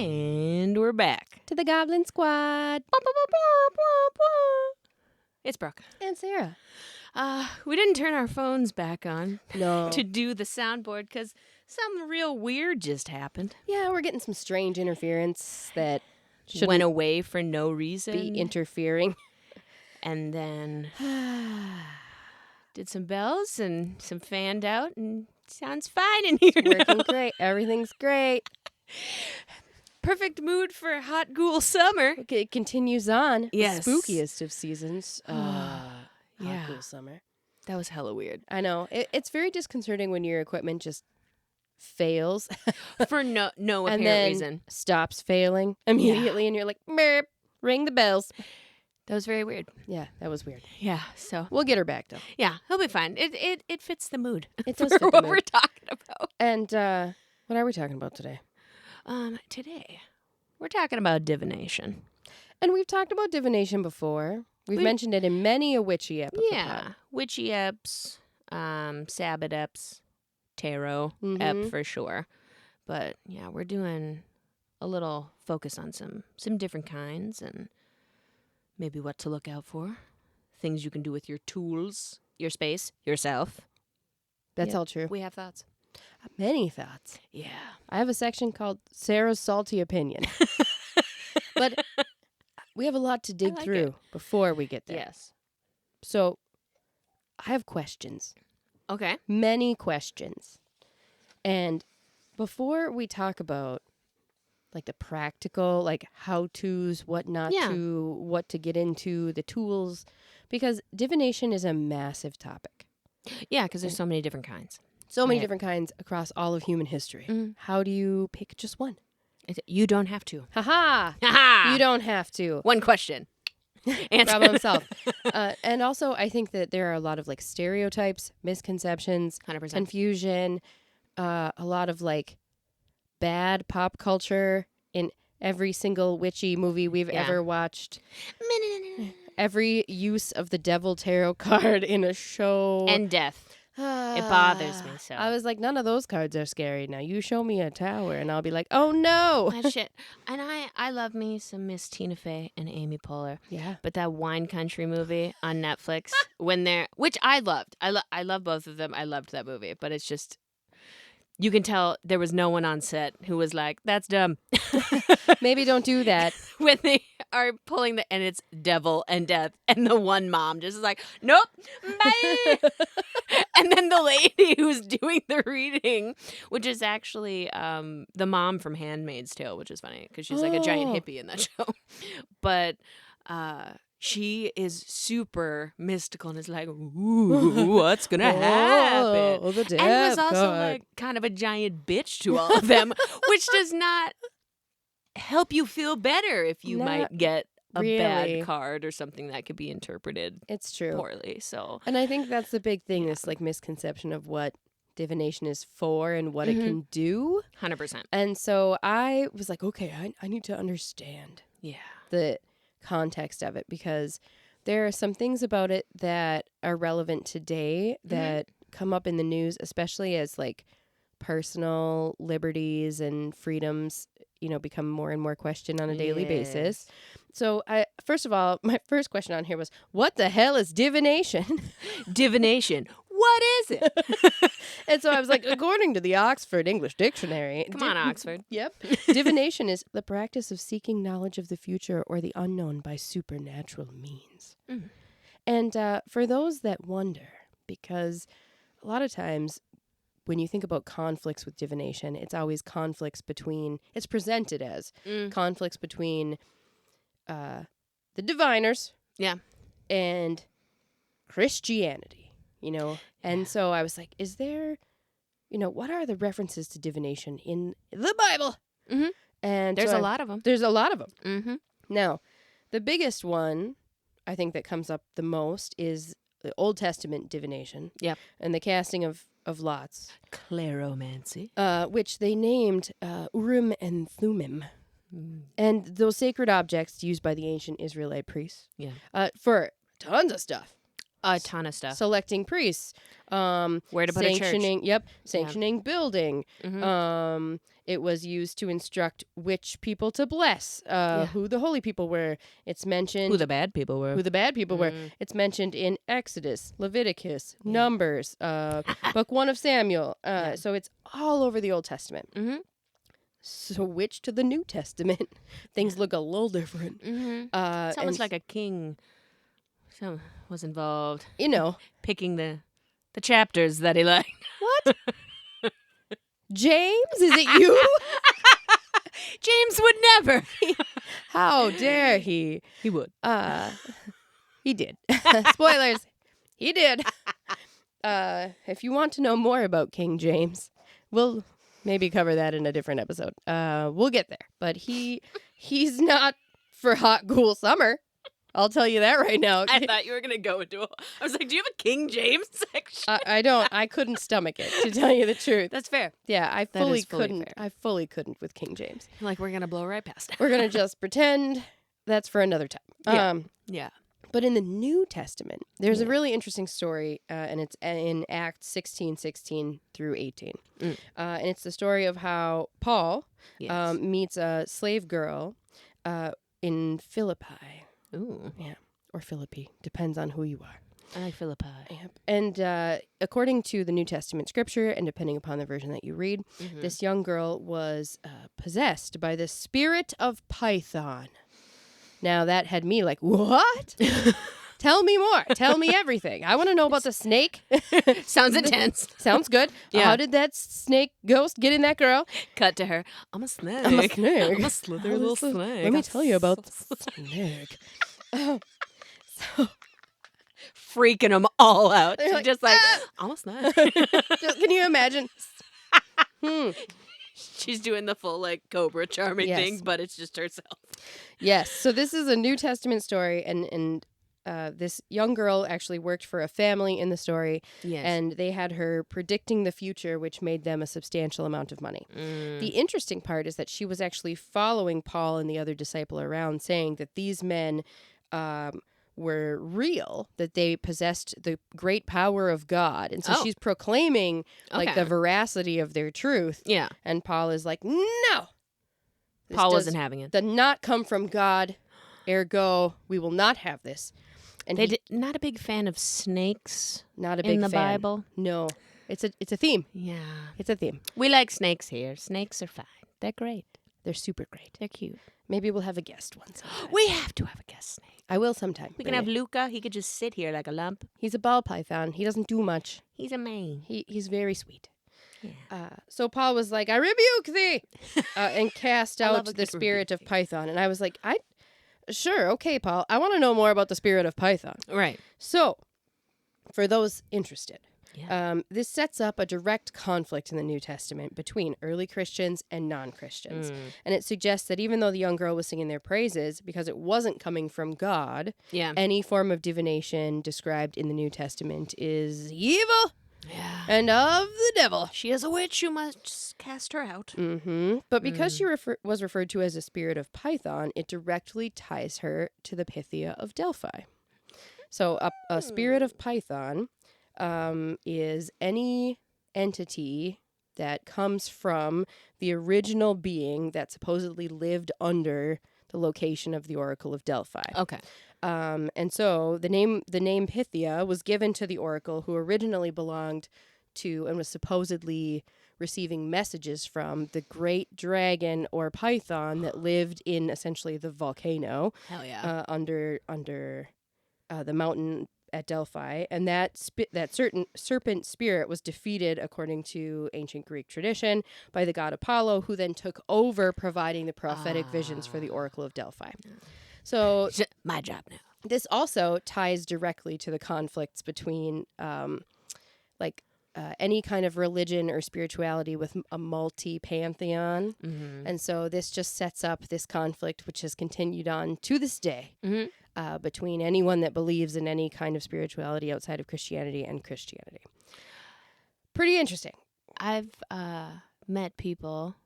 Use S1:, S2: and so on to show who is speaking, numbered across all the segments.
S1: And we're back.
S2: To the Goblin Squad.
S1: It's Brooke.
S2: And Sarah.
S1: We didn't turn our phones back on
S2: No.
S1: to do the soundboard because something real weird just happened.
S2: Yeah, we're getting some strange interference that
S1: Went away for no reason.
S2: be interfering.
S1: And then did some bells and some fanned out, and sounds fine in here.
S2: Working great. Everything's great.
S1: Perfect mood for a hot ghoul summer.
S2: Okay, it continues on.
S1: Yes.
S2: The spookiest of seasons.
S1: Yeah.
S2: Cool summer.
S1: That was hella weird.
S2: I know. It's very disconcerting when your equipment just fails
S1: For no
S2: and
S1: apparent
S2: then
S1: reason.
S2: stops failing immediately, and you're like, "Merp, ring the bells."
S1: That was very weird.
S2: Yeah, that was weird.
S1: Yeah, so
S2: We'll get her back, though.
S1: yeah, he'll be fine. It fits the mood.
S2: It does
S1: for
S2: fit the
S1: what
S2: mood.
S1: we're talking about.
S2: And what are we talking about today?
S1: Today we're talking about divination.
S2: And we've talked about divination before. We've mentioned it in many a witchy episode.
S1: Yeah, witchy eps, Sabbath eps, tarot ep for sure. But yeah, we're doing a little focus on some different kinds and maybe what to look out for, things you can do with your tools, your space, yourself.
S2: That's
S1: Yeah.
S2: all true.
S1: We have thoughts.
S2: Many thoughts.
S1: Yeah.
S2: I have a section called Sarah's Salty Opinion. But we have a lot to dig
S1: like
S2: through
S1: it.
S2: before we get there.
S1: Yes.
S2: So I have questions.
S1: Okay.
S2: Many questions. And before we talk about like the practical, like how-tos, what not to, what to get into, the tools, because divination is a massive topic.
S1: Yeah, because there's so many different kinds.
S2: So many
S1: Right.
S2: different kinds across all of human history.
S1: Mhm.
S2: How do you pick just one?
S1: You don't have to.
S2: Ha-ha!
S1: Ha-ha!
S2: You don't have to.
S1: One question. Answer.
S2: Problem solved. And also, I think that there are a lot of like stereotypes, misconceptions,
S1: 100%.
S2: confusion, a lot of like bad pop culture in every single witchy movie we've
S1: Yeah.
S2: ever watched. Every use of the devil tarot card in a show.
S1: And death. It bothers me so.
S2: I was like, none of those cards are scary. Now you show me a tower and I'll be like, oh no.
S1: That shit. And I love me some Miss Tina Fey and Amy Poehler.
S2: Yeah.
S1: But that wine country movie on Netflix, when they're, which I loved. I love both of them. I loved that movie. But it's just, you can tell there was no one on set who was like, that's dumb.
S2: Maybe don't do that.
S1: When they are pulling and it's devil and death, and the one mom just is like, nope, bye. And then the lady who's doing the reading, which is actually the mom from Handmaid's Tale, which is funny because she's like a giant hippie in that show. But she is super mystical and is like, ooh, what's going to happen?
S2: Oh, the death
S1: And was also
S2: card.
S1: like kind of a giant bitch to all of them, which does not help you feel better if you
S2: Not
S1: might get a
S2: really.
S1: bad card or something that could be interpreted
S2: It's true.
S1: poorly. So
S2: And I think that's the big thing, this like misconception of what divination is for and what it can do.
S1: 100%.
S2: And so I was like, okay, I need to understand
S1: Yeah.
S2: the context of it because there are some things about it that are relevant today that come up in the news, especially as like personal liberties and freedoms, become more and more questioned on a daily basis. So first of all, my first question on here was, what the hell is divination?
S1: Divination. What is it?
S2: And so I was like, according to the Oxford English Dictionary.
S1: Come on, Oxford.
S2: Yep. Divination is the practice of seeking knowledge of the future or the unknown by supernatural means. And for those that wonder, because a lot of times when you think about conflicts with divination, it's always conflicts between, it's presented as conflicts between the diviners
S1: Yeah.
S2: and Christianity, And so I was like, is there, what are the references to divination in the Bible?
S1: Mhm.
S2: And
S1: There's
S2: so
S1: a lot of them.
S2: There's a lot of them.
S1: Mm-hmm.
S2: Now, the biggest one I think that comes up the most is the Old Testament divination.
S1: Yep.
S2: And the casting of lots.
S1: Claromancy.
S2: Which they named Urim and Thummim. And those sacred objects used by the ancient Israelite priests.
S1: Yeah.
S2: For tons of stuff.
S1: A ton of stuff.
S2: Selecting priests.
S1: Where to put a church.
S2: Sanctioning building.
S1: Mm-hmm.
S2: It was used to instruct which people to bless, who the holy people were. It's mentioned...
S1: Who the bad people were.
S2: It's mentioned in Exodus, Leviticus, Numbers, Book 1 of Samuel. So it's all over the Old Testament.
S1: Mm-hmm.
S2: Switch to the New Testament. Things look a little different.
S1: Mm-hmm. It's almost like a king was involved.
S2: You know.
S1: Picking the chapters that he liked.
S2: What? James, is it you?
S1: James would never.
S2: How dare he?
S1: He would.
S2: He did. Spoilers. He did. If you want to know more about King James, we'll maybe cover that in a different episode. We'll get there. But he's not for hot, cool summer. I'll tell you that right now.
S1: I thought you were going to go into I was like, do you have a King James section?
S2: I don't. I couldn't stomach it, to tell you the truth.
S1: That's fair.
S2: Yeah, I fully couldn't.
S1: Fair.
S2: I fully couldn't with King James.
S1: Like, we're going to blow right past it.
S2: We're going to just pretend that's for another time.
S1: Yeah.
S2: But in the New Testament, there's a really interesting story, and it's in Acts 16:16 through 18. And it's the story of how Paul meets a slave girl in Philippi.
S1: Ooh.
S2: Yeah, or Philippi. Depends on who you are.
S1: I like Philippi.
S2: Yep. And according to the New Testament scripture, and depending upon the version that you read, this young girl was possessed by the spirit of Python. Now, that had me like, what? Tell me more. Tell me everything. I want to know about the snake.
S1: Sounds intense.
S2: Sounds good.
S1: Yeah.
S2: How did that snake ghost get in that girl?
S1: Cut to her. I'm a snake.
S2: I'm a snake.
S1: I'm a slithery little snake.
S2: Let me tell you about the snake. So
S1: freaking them all out.
S2: They're
S1: She's
S2: like,
S1: just like, I'm a snake.
S2: Can you imagine?
S1: She's doing the full like Cobra charming thing, but it's just herself.
S2: Yes. So this is a New Testament story, and this young girl actually worked for a family in the story, and they had her predicting the future, which made them a substantial amount of money. The interesting part is that she was actually following Paul and the other disciple around, saying that these men were real, that they possessed the great power of God. And so she's proclaiming like the veracity of their truth. Yeah. And Paul is like, no.
S1: Paul wasn't having it.
S2: Did not come from God. Ergo, we will not have this. And
S1: not a big fan of snakes.
S2: Not a big fan.
S1: In the Bible.
S2: No. It's a theme.
S1: Yeah.
S2: It's a theme.
S1: We like snakes here. Snakes are fine. They're great.
S2: They're super great.
S1: They're cute.
S2: Maybe we'll have a guest once.
S1: We have to have a guest snake.
S2: I will sometime.
S1: We can have Luca. He could just sit here like a lump.
S2: He's a ball python. He doesn't do much.
S1: He's a man.
S2: He's very sweet.
S1: Yeah.
S2: So Paul was like, I rebuke thee, and cast out the spirit of Python. And I was like, sure, okay, Paul. I want to know more about the spirit of Python.
S1: Right.
S2: So, for those interested, this sets up a direct conflict in the New Testament between early Christians and non-Christians. And it suggests that even though the young girl was singing their praises, because it wasn't coming from God, any form of divination described in the New Testament is evil.
S1: Yeah.
S2: And of the devil.
S1: She is a witch. You must cast her out.
S2: But because she was referred to as a spirit of Python, it directly ties her to the Pythia of Delphi. So a spirit of Python is any entity that comes from the original being that supposedly lived under the location of the Oracle of Delphi.
S1: Okay.
S2: And so the name Pythia was given to the oracle, who originally belonged to and was supposedly receiving messages from the great dragon or python that lived in essentially the volcano.
S1: Hell yeah.
S2: Under the mountain at Delphi, and that certain serpent spirit was defeated, according to ancient Greek tradition, by the god Apollo, who then took over providing the prophetic visions for the Oracle of Delphi. So
S1: my job now.
S2: This also ties directly to the conflicts between any kind of religion or spirituality with a multi-pantheon. And so this just sets up this conflict, which has continued on to this day, between anyone that believes in any kind of spirituality outside of Christianity and Christianity. Pretty interesting.
S1: I've met people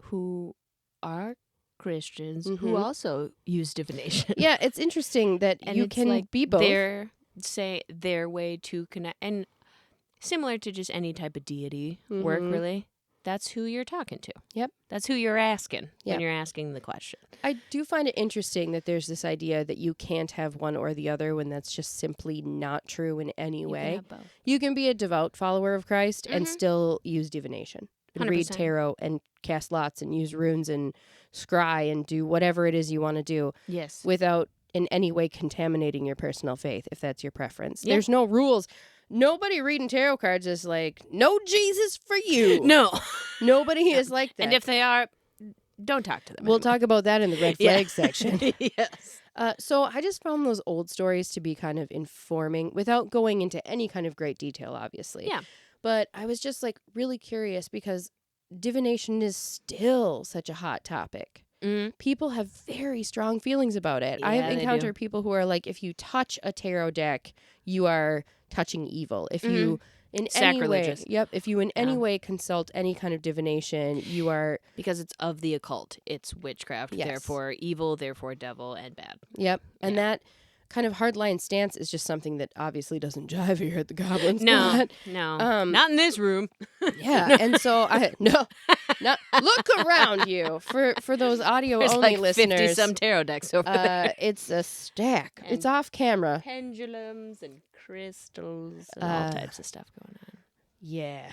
S1: who are Christians who also use divination.
S2: Yeah, it's interesting that
S1: and
S2: you
S1: it's
S2: can
S1: like
S2: be both.
S1: say their way to connect, and similar to just any type of deity work, really. That's who you're talking to.
S2: Yep.
S1: That's who you're asking
S2: Yep.
S1: when you're asking the question.
S2: I do find it interesting that there's this idea that you can't have one or the other when that's just simply not true in any
S1: You
S2: way.
S1: can have both.
S2: You can be a devout follower of Christ and still use divination and read
S1: 100%.
S2: tarot and cast lots and use runes and scry and do whatever it is you want to do
S1: Yes.
S2: without in any way contaminating your personal faith, if that's your preference.
S1: Yeah.
S2: There's no rules. Nobody reading tarot cards is like, no Jesus for you.
S1: No.
S2: Nobody is like that.
S1: And if they are, don't talk to them.
S2: We'll
S1: anymore.
S2: talk about that in the red flag section.
S1: Yes.
S2: So I just found those old stories to be kind of informing without going into any kind of great detail, obviously.
S1: Yeah.
S2: But I was just like really curious because divination is still such a hot topic. People have very strong feelings about it.
S1: Yeah,
S2: I've
S1: they
S2: encountered
S1: do.
S2: people who are like, if you touch a tarot deck, you are touching evil. If you in any way,
S1: Sacrilegious.
S2: if you in any
S1: Yeah.
S2: way consult any kind of divination, you are,
S1: Because it's of the occult. It's witchcraft,
S2: Yes.
S1: therefore evil, therefore devil, and bad.
S2: and
S1: Yeah.
S2: that kind of hardline stance is just something that obviously doesn't jive here at the Goblin
S1: No,
S2: Squad.
S1: no. Not in this room.
S2: Yeah, and so look around you for those audio
S1: There's
S2: only
S1: like 50
S2: listeners.
S1: some tarot decks over there.
S2: It's a stack.
S1: And
S2: It's off camera.
S1: Pendulums and crystals and all types of stuff going on.
S2: Yeah,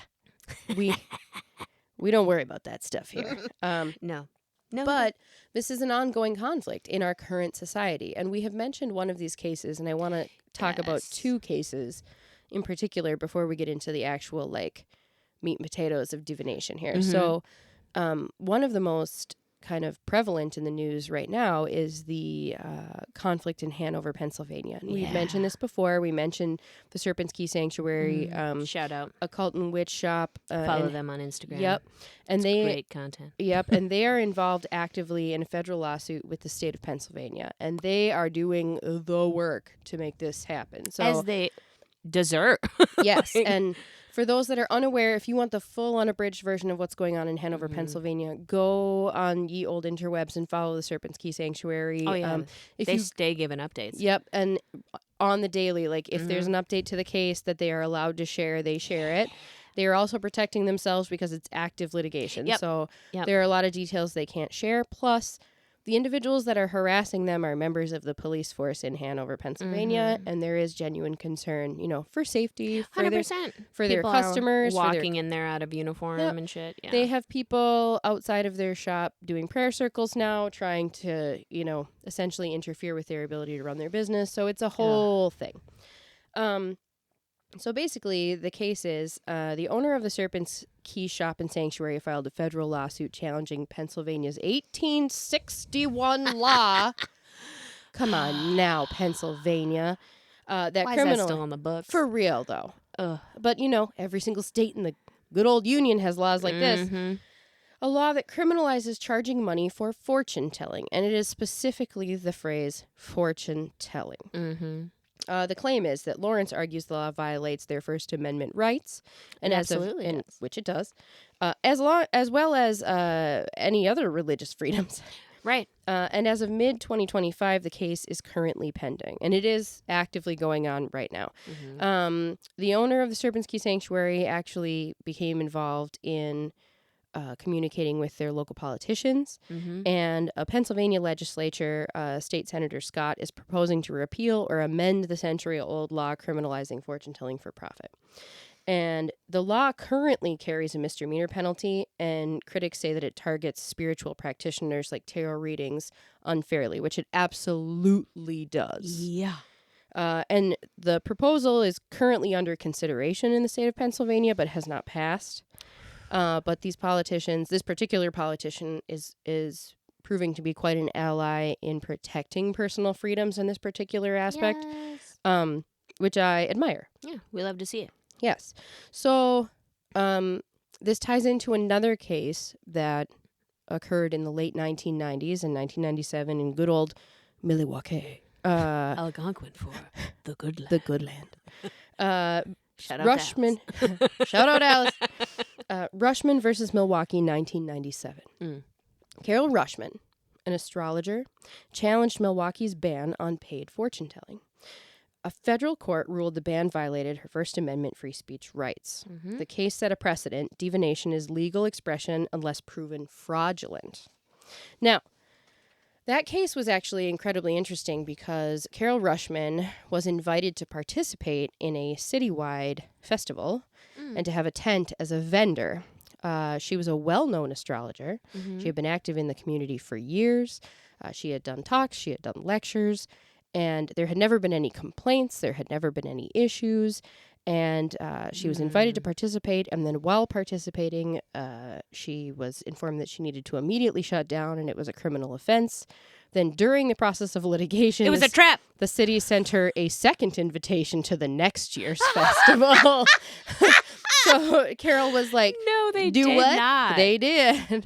S2: we don't worry about that stuff here.
S1: No. No.
S2: But this is an ongoing conflict in our current society, and we have mentioned one of these cases, and I want to talk about
S1: Yes.
S2: two cases in particular before we get into the actual like meat and potatoes of divination here. So one of the most kind of prevalent in the news right now is the conflict in Hanover, Pennsylvania. And we've mentioned this before. We mentioned the Serpent's Key Sanctuary,
S1: shout out.
S2: Occult and Witch Shop.
S1: Follow them on Instagram.
S2: Yep. And
S1: Great content.
S2: Yep, and they are involved actively in a federal lawsuit with the state of Pennsylvania, and they are doing the work to make this happen. So,
S1: As they deserve.
S2: yes, and for those that are unaware, if you want the full unabridged version of what's going on in Hanover, Pennsylvania, go on ye old interwebs and follow the Serpent's Key Sanctuary.
S1: Oh, yeah.
S2: If
S1: They
S2: you,
S1: stay giving updates.
S2: yep, and on the daily, like if there's an update to the case that they are allowed to share, they share it. They are also protecting themselves because it's active litigation.
S1: Yep.
S2: So
S1: Yep.
S2: there are a lot of details they can't share. Plus, the individuals that are harassing them are members of the police force in Hanover, Pennsylvania, and there is genuine concern, for safety, for
S1: 100%.
S2: for their
S1: People are
S2: customers, for their
S1: walking in there out of uniform
S2: Yep.
S1: and shit. Yeah.
S2: They have people outside of their shop doing prayer circles now, trying to, essentially interfere with their ability to run their business. So it's a whole thing. So basically, the case is the owner of the Serpent's Key Shop and Sanctuary filed a federal lawsuit challenging Pennsylvania's 1861 law. Come on now, Pennsylvania. That
S1: Why is
S2: criminal
S1: that still on the books?
S2: for real though.
S1: Ugh.
S2: But every single state in the good old union has laws like this. A law that criminalizes charging money for fortune telling, and it is specifically the phrase fortune telling. The claim is that Lawrence argues the law violates their First Amendment rights, and
S1: absolutely does.
S2: which it does, as well as any other religious freedoms.
S1: Right.
S2: And as of mid-2025, the case is currently pending, and it is actively going on right now. The owner of the Serpent's Key Sanctuary actually became involved in communicating with their local politicians, and a Pennsylvania legislature, State Senator Scott, is proposing to repeal or amend the century-old law criminalizing fortune-telling for profit. And the law currently carries a misdemeanor penalty, and critics say that it targets spiritual practitioners like tarot readings unfairly, which it absolutely does.
S1: Yeah.
S2: And the proposal is currently under consideration in the state of Pennsylvania, but has not passed. But this particular politician is proving to be quite an ally in protecting personal freedoms in this particular aspect,
S1: Yes.
S2: which I admire.
S1: Yeah, we love to see it.
S2: Yes. So this ties into another case that occurred in the late 1990s and 1997 in good old Milwaukee.
S1: Algonquin for the good land.
S2: The good land.
S1: Shout out
S2: Rushman. Shout out Alice. Rushman versus Milwaukee, 1997. Carol Rushman, an astrologer, challenged Milwaukee's ban on paid fortune telling. a federal court ruled the band violated her First Amendment free speech rights.
S1: Mm-hmm.
S2: The case set a precedent. Divination is legal expression unless proven fraudulent. Now, that case was actually incredibly interesting because Carol Rushman was invited to participate in a citywide festival and to have a tent as a vendor. She was a well-known astrologer.
S1: Mm-hmm.
S2: She had been active in the community for years. She had done talks. She had done lectures. And there had never been any complaints. There had never been any issues. And she was invited to participate. And then while participating, she was informed that she needed to immediately shut down and it was a criminal offense. Then during the process of litigation,
S1: It was a trap.
S2: The city sent her a second invitation to the next year's festival. So Carol was like,
S1: No, they
S2: do
S1: did
S2: what?
S1: not.
S2: They did.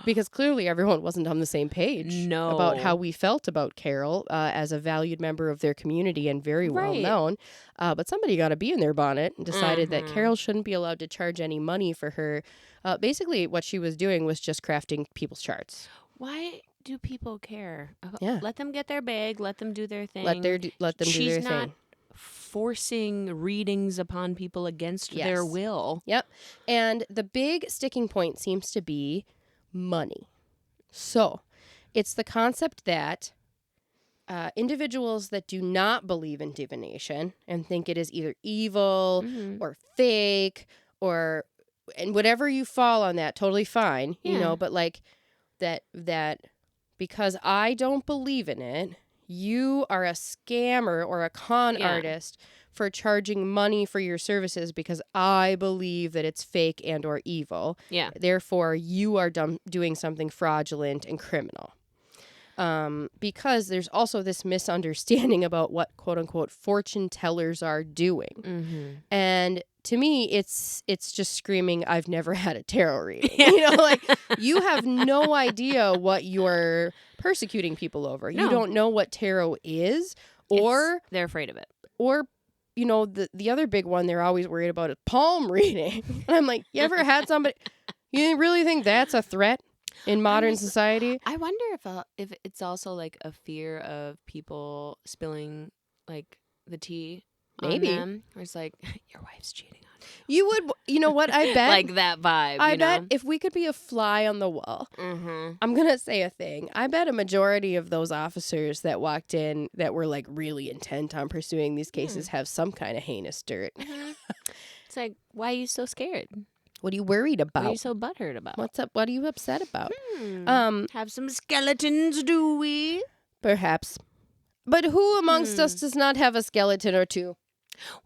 S2: Because clearly everyone wasn't on the same page about how we felt about Carol as a valued member of their community and very well known. But somebody got a bee in their bonnet and decided that Carol shouldn't be allowed to charge any money for her. Basically, what she was doing was just crafting people's charts.
S1: Why do people care?
S2: Yeah.
S1: Let them get their bag. Let them do their thing.
S2: Let them do their thing.
S1: She's not forcing readings upon people against their will.
S2: Yep. And the big sticking point seems to be money. So it's the concept that individuals that do not believe in divination and think it is either evil or fake and whatever you fall on that, totally fine, you know, but like that because I don't believe in it, you are a scammer or a con artist for charging money for your services because I believe that it's fake and or evil.
S1: Yeah.
S2: Therefore, you are doing something fraudulent and criminal. Because there's also this misunderstanding about what quote unquote fortune tellers are doing. Mm-hmm. And to me, it's just screaming, I've never had a tarot reading. You know, like you have no idea what you're persecuting people over. No. You don't know what tarot is or
S1: they're afraid of it.
S2: Or, you know, the other big one they're always worried about is palm reading. And I'm like, you ever had somebody, you really think that's a threat in modern society?
S1: I wonder if it's also like a fear of people spilling like the tea
S2: Maybe.
S1: on them. Or it's like, your wife's cheating on
S2: you know what, I bet.
S1: like that vibe,
S2: I bet if we could be a fly on the wall, I'm going to say a thing. I bet a majority of those officers that walked in that were like really intent on pursuing these cases have some kind of heinous dirt.
S1: It's like, why are you so scared?
S2: What are you worried about?
S1: What are you so butthurt about?
S2: What's up? What are you upset about?
S1: Have some skeletons, do we?
S2: Perhaps. But who amongst us does not have a skeleton or two?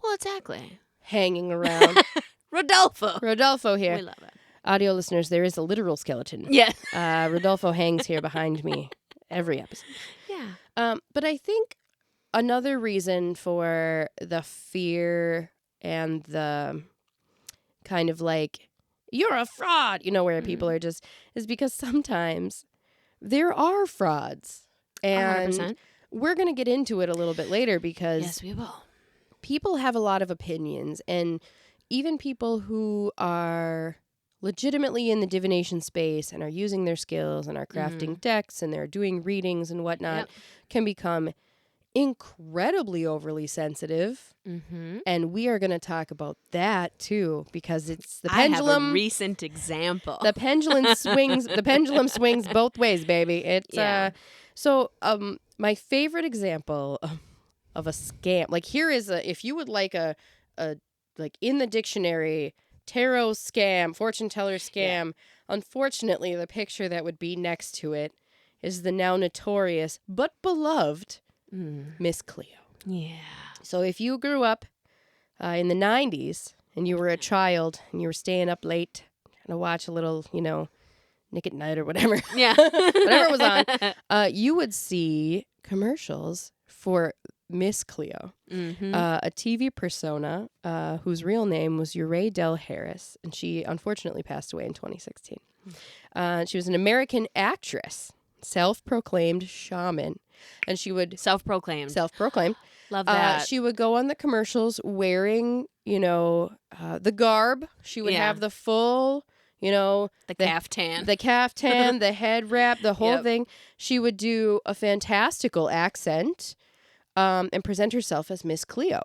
S1: Well, exactly.
S2: Hanging around. Rodolfo here.
S1: We love it.
S2: Audio listeners, there is a literal skeleton.
S1: Yeah.
S2: Rodolfo hangs here behind me every episode.
S1: Yeah.
S2: But I think another reason for the fear and the kind of like, you're a fraud, you know, where people are just, is because sometimes there are frauds. And
S1: 100%.
S2: We're going to get into it a little bit later because
S1: yes, we will.
S2: People have a lot of opinions, and even people who are legitimately in the divination space and are using their skills and are crafting decks and they're doing readings and whatnot can become incredibly overly sensitive. And we are going to talk about that too, because it's the pendulum.
S1: I have a recent example.
S2: The pendulum swings. The pendulum swings both ways, baby. It's So my favorite example of a scam, like here is if you would like a like in the dictionary, tarot scam, fortune teller scam. Unfortunately, the picture that would be next to it is the now notorious but beloved Miss Cleo.
S1: Yeah.
S2: So if you grew up in the 90s and you were a child and you were staying up late trying to watch a little, you know, Nick at Night or whatever, whatever was on, you would see commercials for Miss Cleo, a TV persona whose real name was Ure Del Harris, and she unfortunately passed away in 2016. She was an American actress, self-proclaimed shaman, and she would...
S1: Self-proclaimed. Love that.
S2: She would go on the commercials wearing, you know, the garb. She would have the full... You know,
S1: the caftan,
S2: the head wrap, the whole thing. She would do a fantastical accent. and present herself as Miss Cleo.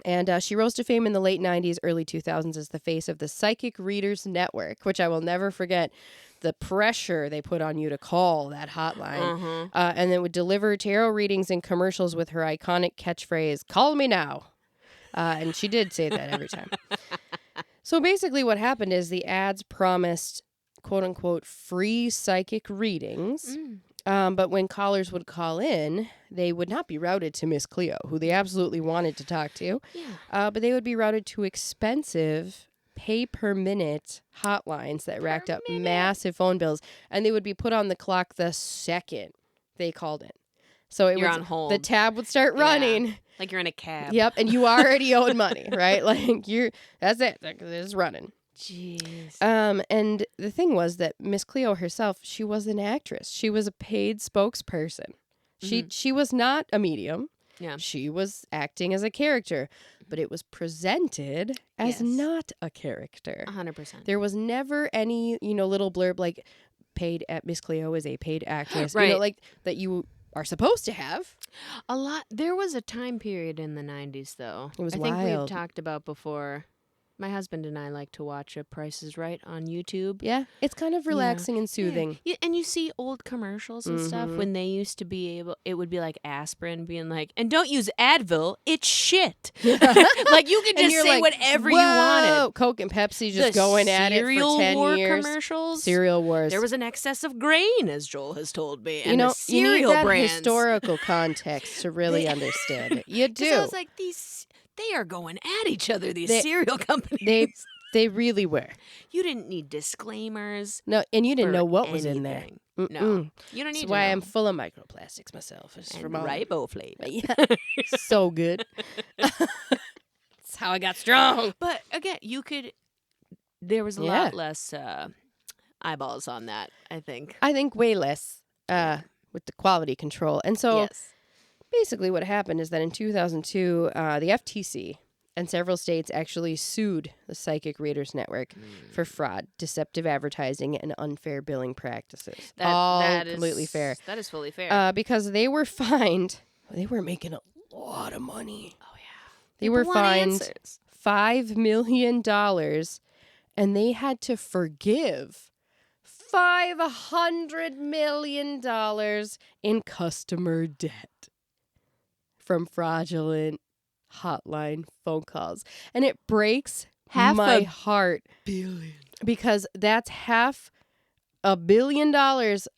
S2: And she rose to fame in the late 90s, early 2000s as the face of the Psychic Readers Network, which I will never forget the pressure they put on you to call that hotline. And then would deliver tarot readings and commercials with her iconic catchphrase, "Call me now." And she did say that every time. So basically what happened is the ads promised, quote unquote, free psychic readings. But when callers would call in, they would not be routed to Miss Cleo, who they absolutely wanted to talk to. But they would be routed to expensive pay-per-minute hotlines that racked up massive phone bills. And they would be put on the clock the second they called in. So
S1: You're on hold.
S2: The tab would start running.
S1: Yeah. Like you're in a cab.
S2: Yep, and you already owed money, right? Like that's it. It's running.
S1: Jeez.
S2: And the thing was that Miss Cleo herself, she was an actress. She was a paid spokesperson. She was not a medium.
S1: Yeah.
S2: She was acting as a character, but it was presented as not a character.
S1: 100%.
S2: There was never any, little blurb like paid at Miss Cleo is a paid actress.
S1: Right.
S2: Like that you are supposed to have.
S1: A lot. There was a time period in the 90s, though.
S2: It was
S1: I think
S2: wild.
S1: we've talked about before. My husband and I like to watch Price is Right on YouTube.
S2: Yeah, it's kind of relaxing and soothing.
S1: Yeah, and you see old commercials and stuff when they used to be able, it would be like aspirin being like, and don't use Advil, it's shit. Like you could just say like, whatever you wanted.
S2: Coke and Pepsi just going at it for 10
S1: Cereal
S2: years.
S1: War commercials.
S2: Cereal Wars.
S1: There was an excess of grain, as Joel has told me. And the
S2: you need
S1: cereal
S2: that
S1: brands.
S2: Historical context to really understand it. You do.
S1: I was like, they are going at each other, these cereal companies.
S2: They really were.
S1: You didn't need disclaimers.
S2: No, and you didn't know what was in there.
S1: No, you don't need
S2: That's
S1: to
S2: why
S1: know.
S2: I'm full of microplastics myself. It's
S1: And
S2: from all
S1: riboflavin.
S2: Yeah. So good. That's how I got strong.
S1: But again, there was a lot less eyeballs on that, I think.
S2: I think way less with the quality control. And so basically what happened is that in 2002, the FTC and several states actually sued the Psychic Readers Network for fraud, deceptive advertising, and unfair billing practices. That completely fair.
S1: That is fully fair.
S2: Because they were fined. They were making a lot of money.
S1: Oh, yeah.
S2: They were fined $5 million, and they had to forgive $500 million in customer debt from fraudulent hotline phone calls. And it breaks my heart.
S1: Billion.
S2: Because that's $500 million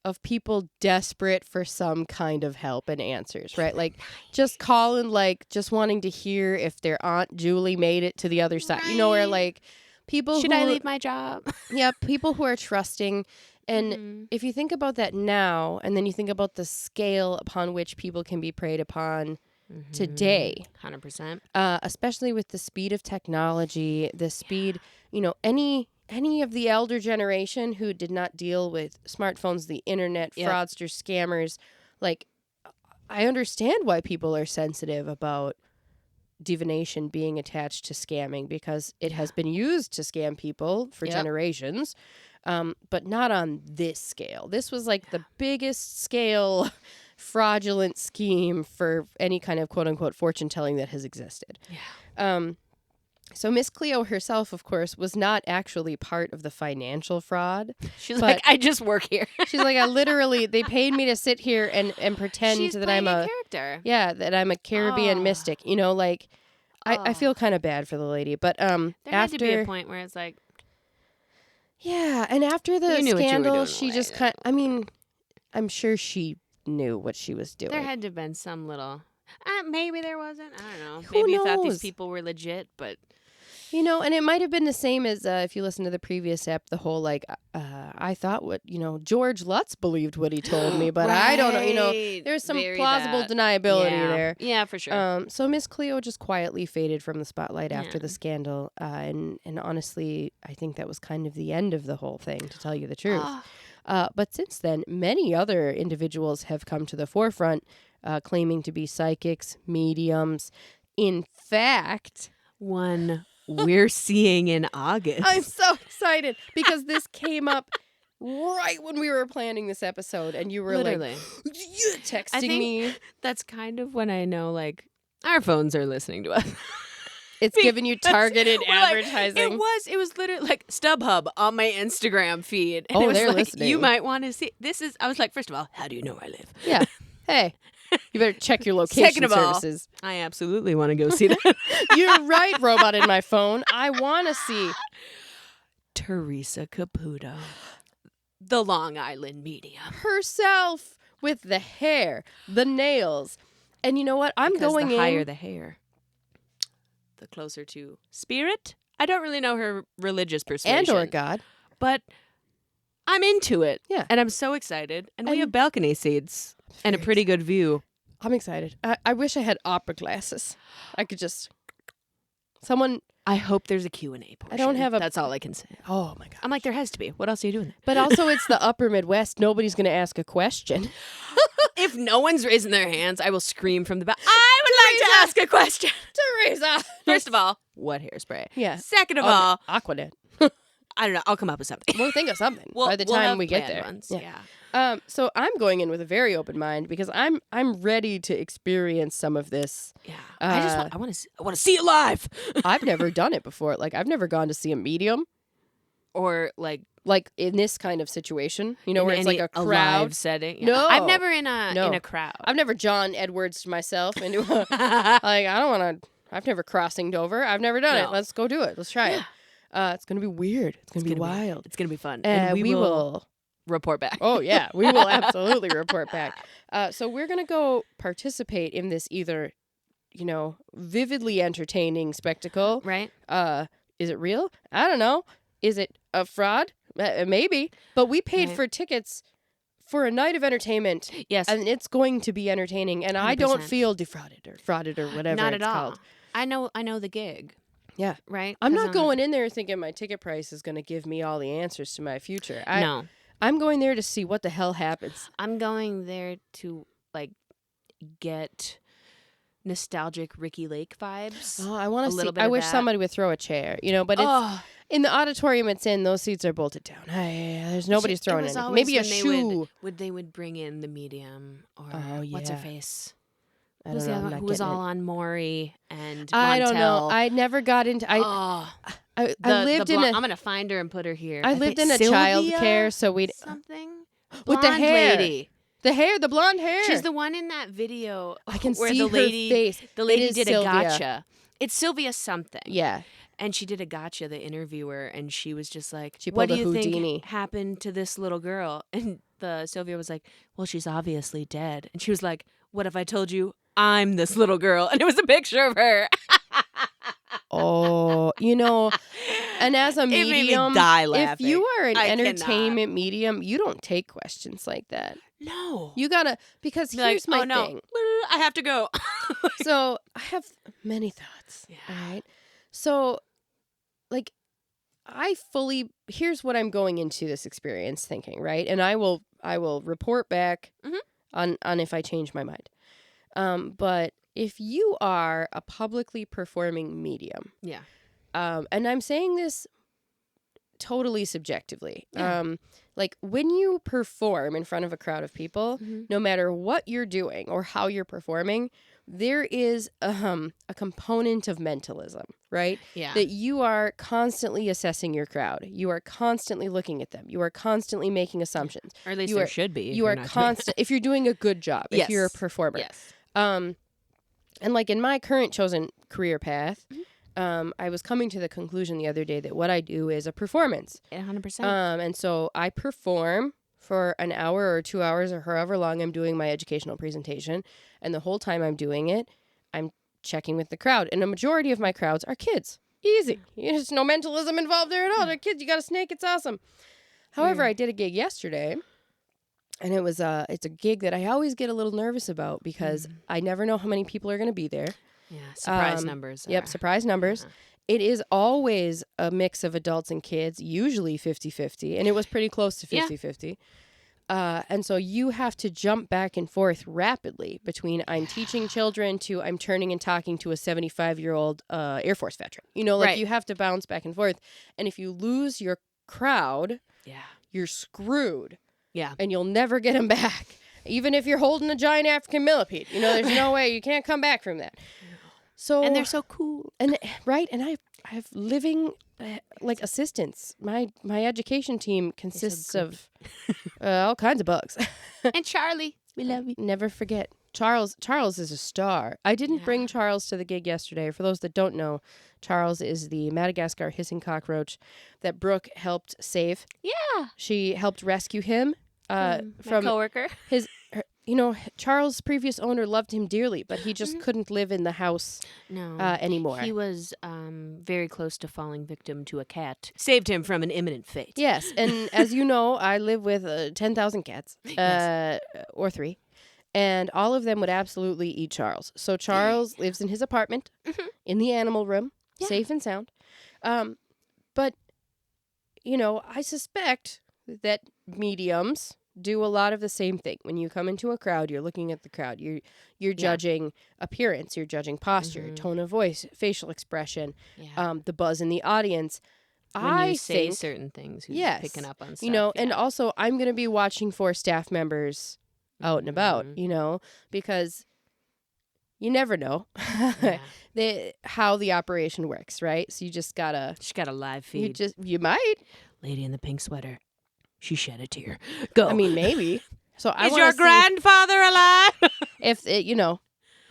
S2: of people desperate for some kind of help and answers, right? Like just calling, like just wanting to hear if their Aunt Julie made it to the other side.
S1: Right.
S2: You know, where like people
S1: Should I leave my job?
S2: Yeah, people who are trusting. And if you think about that now, and then you think about the scale upon which people can be preyed upon today,
S1: 100%,
S2: especially with the speed of technology, the speed, any of the elder generation who did not deal with smartphones, the internet, fraudsters, scammers, like I understand why people are sensitive about divination being attached to scamming because it has been used to scam people for generations. But not on this scale. This was like the biggest scale fraudulent scheme for any kind of quote unquote fortune telling that has existed. Yeah. So Miss Cleo herself, of course, was not actually part of the financial fraud.
S1: She's like, I just work here.
S2: She's like, they paid me to sit here and pretend that I'm a
S1: character.
S2: Yeah, that I'm a Caribbean mystic. I feel kind of bad for the lady, but
S1: there had to be a point where it's like.
S2: Yeah, and after the scandal, she just
S1: doing.
S2: I'm sure she knew what she was doing.
S1: There had to have been some little. Maybe there wasn't. I don't know.
S2: Who
S1: maybe
S2: knows?
S1: You thought these people were legit, but.
S2: And it might have been the same as if you listen to the previous ep, the whole I thought what, George Lutz believed what he told me, but I don't know. There's some plausible deniability there.
S1: Yeah, for sure.
S2: So Miss Cleo just quietly faded from the spotlight after the scandal. And honestly, I think that was kind of the end of the whole thing, to tell you the truth. But since then, many other individuals have come to the forefront claiming to be psychics, mediums. In fact,
S1: one we're seeing in August.
S2: I'm so excited because this came up right when we were planning this episode, and you were
S1: Literally.
S2: like, you're texting
S1: I think
S2: me.
S1: that's kind of when I know, like, our phones are listening to us.
S2: It's giving you targeted
S1: We're like,
S2: advertising.
S1: it was literally like StubHub on my Instagram feed. And
S2: Oh,
S1: it was
S2: they're
S1: like,
S2: listening.
S1: You might want to see. I was like, first of all, how do you know where I live?
S2: Yeah. Hey, you better check your location
S1: Second of all,
S2: services.
S1: I absolutely want to go see that.
S2: You're right, robot in my phone. I want to see
S1: Teresa Caputo, the Long Island medium.
S2: herself with the hair, the nails. And you know what? I'm
S1: Because
S2: going
S1: the
S2: in.
S1: higher the hair, the closer to spirit. I don't really know her religious persuasion.
S2: And or God.
S1: But I'm into it.
S2: Yeah.
S1: And I'm so excited. And we
S2: And-
S1: have balcony seats and a pretty good view.
S2: I'm excited. I wish I had opera glasses. I could just... Someone...
S1: I hope there's a Q&A portion.
S2: I don't have a...
S1: That's all I can say.
S2: Oh, my God.
S1: I'm like, there has to be. What else are you doing there?
S2: But also, it's the upper Midwest. Nobody's going to ask a question.
S1: If no one's raising their hands, I will scream from the back. I would like to ask a question.
S2: Teresa!
S1: First of all, what hairspray?
S2: Yeah.
S1: Second of all,
S2: Aquanet.
S1: I don't know. I'll come up with something.
S2: We'll think of something by the
S1: We'll
S2: time
S1: have
S2: we get
S1: planned
S2: there.
S1: ones.
S2: Yeah.
S1: Yeah.
S2: So I'm going in with a very open mind because I'm ready to experience some of this.
S1: Yeah. I want to see it live.
S2: I've never done it before. Like I've never gone to see a medium,
S1: Or like
S2: in this kind of situation. You know,
S1: in
S2: where it's like
S1: any-
S2: a crowd.
S1: live setting. Yeah.
S2: No.
S1: I've never in a crowd.
S2: I've never John Edwards myself into a, like I don't want to. I've never crossing over. I've never done it.
S1: No.
S2: Let's go do it. Let's try it. It's gonna be weird. It's gonna be wild.
S1: It's gonna be fun.
S2: And we will
S1: report back.
S2: Oh, yeah. We will absolutely report back. So we're going to go participate in this either, vividly entertaining spectacle.
S1: Right?
S2: Is it real? I don't know. Is it a fraud? Maybe. But we paid
S1: Right.
S2: for tickets for a night of entertainment.
S1: Yes.
S2: And it's going to be entertaining. And I don't
S1: 100%.
S2: feel defrauded or frauded or whatever
S1: Not
S2: it's
S1: at all.
S2: called.
S1: I know the gig.
S2: Yeah.
S1: Right?
S2: I'm
S1: 'Cause
S2: not going in there thinking my ticket price is going to give me all the answers to my future.
S1: No.
S2: I'm going there to see what the hell happens.
S1: I'm going there to get nostalgic Ricky Lake vibes.
S2: Oh, I want to see.
S1: little bit
S2: I
S1: of
S2: wish
S1: that.
S2: somebody would throw a chair, but it's in the auditorium it's in. Those seats are bolted down. There's nobody's throwing
S1: it was
S2: anything.
S1: always
S2: Maybe a
S1: when
S2: shoe.
S1: They would bring in the medium or
S2: Oh,
S1: what's her
S2: yeah.
S1: face?
S2: I
S1: Who's
S2: don't
S1: the
S2: know.
S1: other one? Who was all on Maury and
S2: I don't know.
S1: Montel?
S2: I never got into. I lived in a.
S1: I'm gonna find her and put her here.
S2: I lived
S1: think
S2: in a child care, so we'd
S1: something
S2: with the
S1: Blonde
S2: hair.
S1: lady.
S2: The blonde hair.
S1: She's the one in that video.
S2: I can
S1: where
S2: see
S1: the
S2: her
S1: lady,
S2: face.
S1: The lady
S2: It is
S1: did
S2: Sylvia.
S1: a gotcha. It's Sylvia something.
S2: Yeah.
S1: And she did a gotcha, the interviewer, and she was just like,
S2: She
S1: what
S2: pulled
S1: do
S2: a
S1: you
S2: Houdini.
S1: think happened to this little girl? And the Sylvia was like, well, she's obviously dead. And she was like, what if I told you I'm this little girl? And it was a picture of her.
S2: Oh, and as a
S1: It made me
S2: medium,
S1: die
S2: if
S1: laughing.
S2: you are an
S1: I
S2: entertainment medium, you don't take questions like that.
S1: No.
S2: You gotta, because
S1: Be like,
S2: here's my
S1: oh, no.
S2: thing.
S1: I have to go.
S2: So I have many thoughts.
S1: Yeah.
S2: All right. So, here's what I'm going into this experience thinking, right? And I will report back
S1: Mhm.
S2: on if I change my mind. But if you are a publicly performing medium,
S1: Yeah.
S2: and I'm saying this totally subjectively,
S1: Yeah.
S2: when you perform in front of a crowd of people,
S1: Mhm.
S2: no matter what you're doing or how you're performing, there is a component of mentalism, right?
S1: Yeah.
S2: That you are constantly assessing your crowd. You are constantly looking at them. You are constantly making assumptions.
S1: Or at least
S2: you
S1: there
S2: are-
S1: should be. if
S2: You
S1: you're
S2: are
S1: not doing
S2: constant if you're doing a good job, if you're a
S1: Yes.
S2: performer.
S1: Yes.
S2: And in my current chosen career path,
S1: Mm-hmm.
S2: I was coming to the conclusion the other day that what I do is a performance.
S1: 100%.
S2: And so I perform for an hour or 2 hours or however long I'm doing my educational presentation. And the whole time I'm doing it, I'm checking with the crowd. And a majority of my crowds are kids. Easy. There's no mentalism involved there at all. They're kids. You got a snake. It's awesome. However, I did a gig yesterday. And it's a gig that I always get a little nervous about because I never know how many people are going to be there.
S1: Yeah. Surprise numbers.
S2: Yep,
S1: are-
S2: surprise numbers.
S1: Uh-huh.
S2: It is always a mix of adults and kids, usually 50-50, and it was pretty close to 50-50. And so you have to jump back and forth rapidly between I'm teaching children to I'm turning and talking to a 75-year-old Air Force veteran.
S1: Right.
S2: You have to bounce back and forth. And if you lose your crowd,
S1: Yeah.
S2: you're screwed.
S1: Yeah.
S2: And you'll never get them back. Even if you're holding a giant African millipede. There's no way. You can't come back from that. So,
S1: and they're so cool.
S2: And right, and I have living assistants. My education team consists of all kinds of bugs.
S1: And Charlie, we love you.
S2: Never forget. Charles is a star. I didn't bring Charles to the gig yesterday. For those that don't know, Charles is the Madagascar hissing cockroach that Brooke helped save.
S1: Yeah.
S2: She helped rescue him from
S1: my coworker.
S2: Charles' previous owner loved him dearly, but he just couldn't live in the house anymore.
S1: He was very close to falling victim to a cat. Saved him from an imminent fate.
S2: Yes, and as you know, I live with 10,000 cats, or 3. And all of them would absolutely eat Charles. So Charles lives in his apartment, in the animal room, safe and sound. But, I suspect that mediums do a lot of the same thing. When you come into a crowd, you're looking at the crowd. You're judging appearance. You're judging posture, tone of voice, facial expression, the buzz in the audience.
S1: When you say certain things, who's picking up on stuff.
S2: And also I'm going to be watching for staff members out and about, because you never know how the operation works, right? So you just gotta...
S1: She's got a live feed.
S2: You might.
S1: Lady in the pink sweater. She shed a tear. Go.
S2: I mean, maybe. So
S1: Is your grandfather alive?
S2: If it,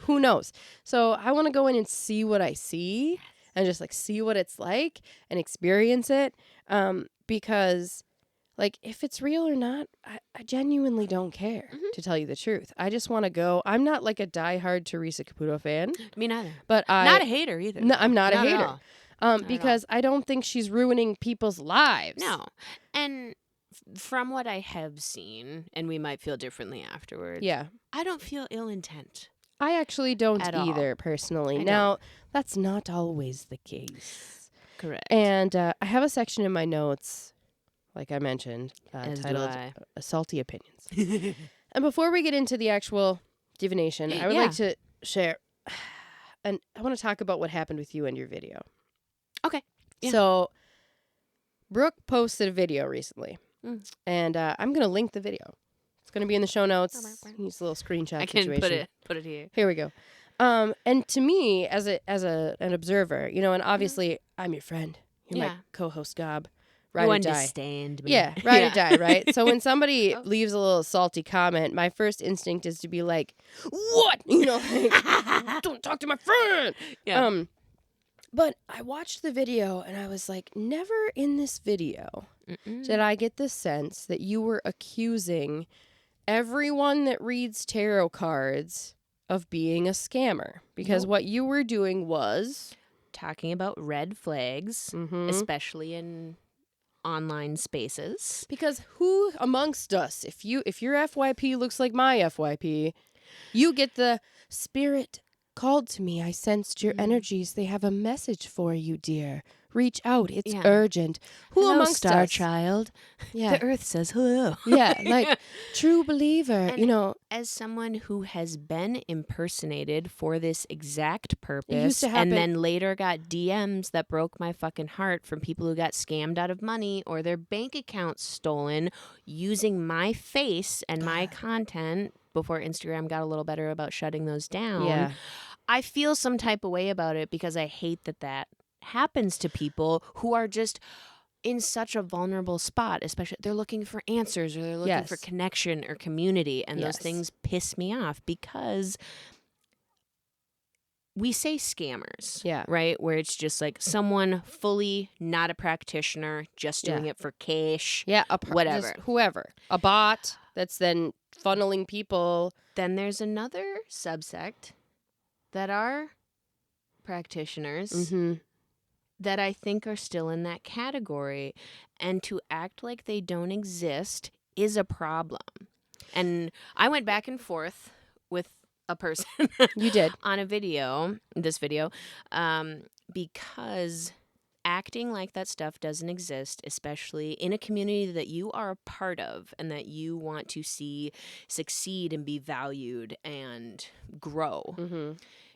S2: who knows? So I want to go in and see what I see and just see what it's like and experience it. Because if it's real or not, I genuinely don't care, to tell you the truth. I just want to go. I'm not a diehard Teresa Caputo fan.
S1: Me neither.
S2: But
S1: not a hater either.
S2: No, I'm not a hater. Because I don't think she's ruining people's lives.
S1: No. And from what I have seen, and we might feel differently afterwards, I don't feel ill intent.
S2: I actually don't either, personally. Now, that's not always the case.
S1: Correct.
S2: And I have a section in my notes, like I mentioned, titled Salty Opinions. And before we get into the actual divination, I would like to share, and I want to talk about what happened with you and your video.
S1: Okay. Yeah.
S2: So, Brooke posted a video recently, and I'm going to link the video. It's going to be in the show notes. Use a little screenshot situation.
S1: I can put it here.
S2: Here we go. And to me, as an observer, and obviously I'm your friend. You're my co-host, Gob.
S1: You understand me.
S2: Yeah, ride or die, right? So when somebody leaves a little salty comment, my first instinct is to be like, what? Don't talk to my friend.
S1: Yeah.
S2: But I watched the video and I was like, never in this video did I get the sense that you were accusing everyone that reads tarot cards of being a scammer. Because what you were doing was
S1: talking about red flags, especially in online spaces.
S2: Because who amongst us, if your FYP looks like my FYP, you get the spirit called to me. I sensed your energies. They have a message for you, dear. Reach out. It's urgent. Who
S1: hello,
S2: amongst
S1: Star
S2: us?
S1: Child?
S2: Yeah.
S1: The earth says hello.
S2: Yeah, true believer,
S1: and As someone who has been impersonated for this exact purpose and then later got DMs that broke my fucking heart from people who got scammed out of money or their bank accounts stolen using my face and my content before Instagram got a little better about shutting those down.
S2: Yeah.
S1: I feel some type of way about it because I hate that happens to people who are just in such a vulnerable spot, especially they're looking for answers or they're looking for connection or community, and those things piss me off because we say scammers, right? Where it's just someone fully not a practitioner, just doing it for cash, whatever.
S2: Just whoever. A bot that's then funneling people.
S1: Then there's another subsect that are practitioners that I think are still in that category. And to act like they don't exist is a problem. And I went back and forth with a person.
S2: You did.
S1: On this video, because acting like that stuff doesn't exist, especially in a community that you are a part of and that you want to see succeed and be valued and grow.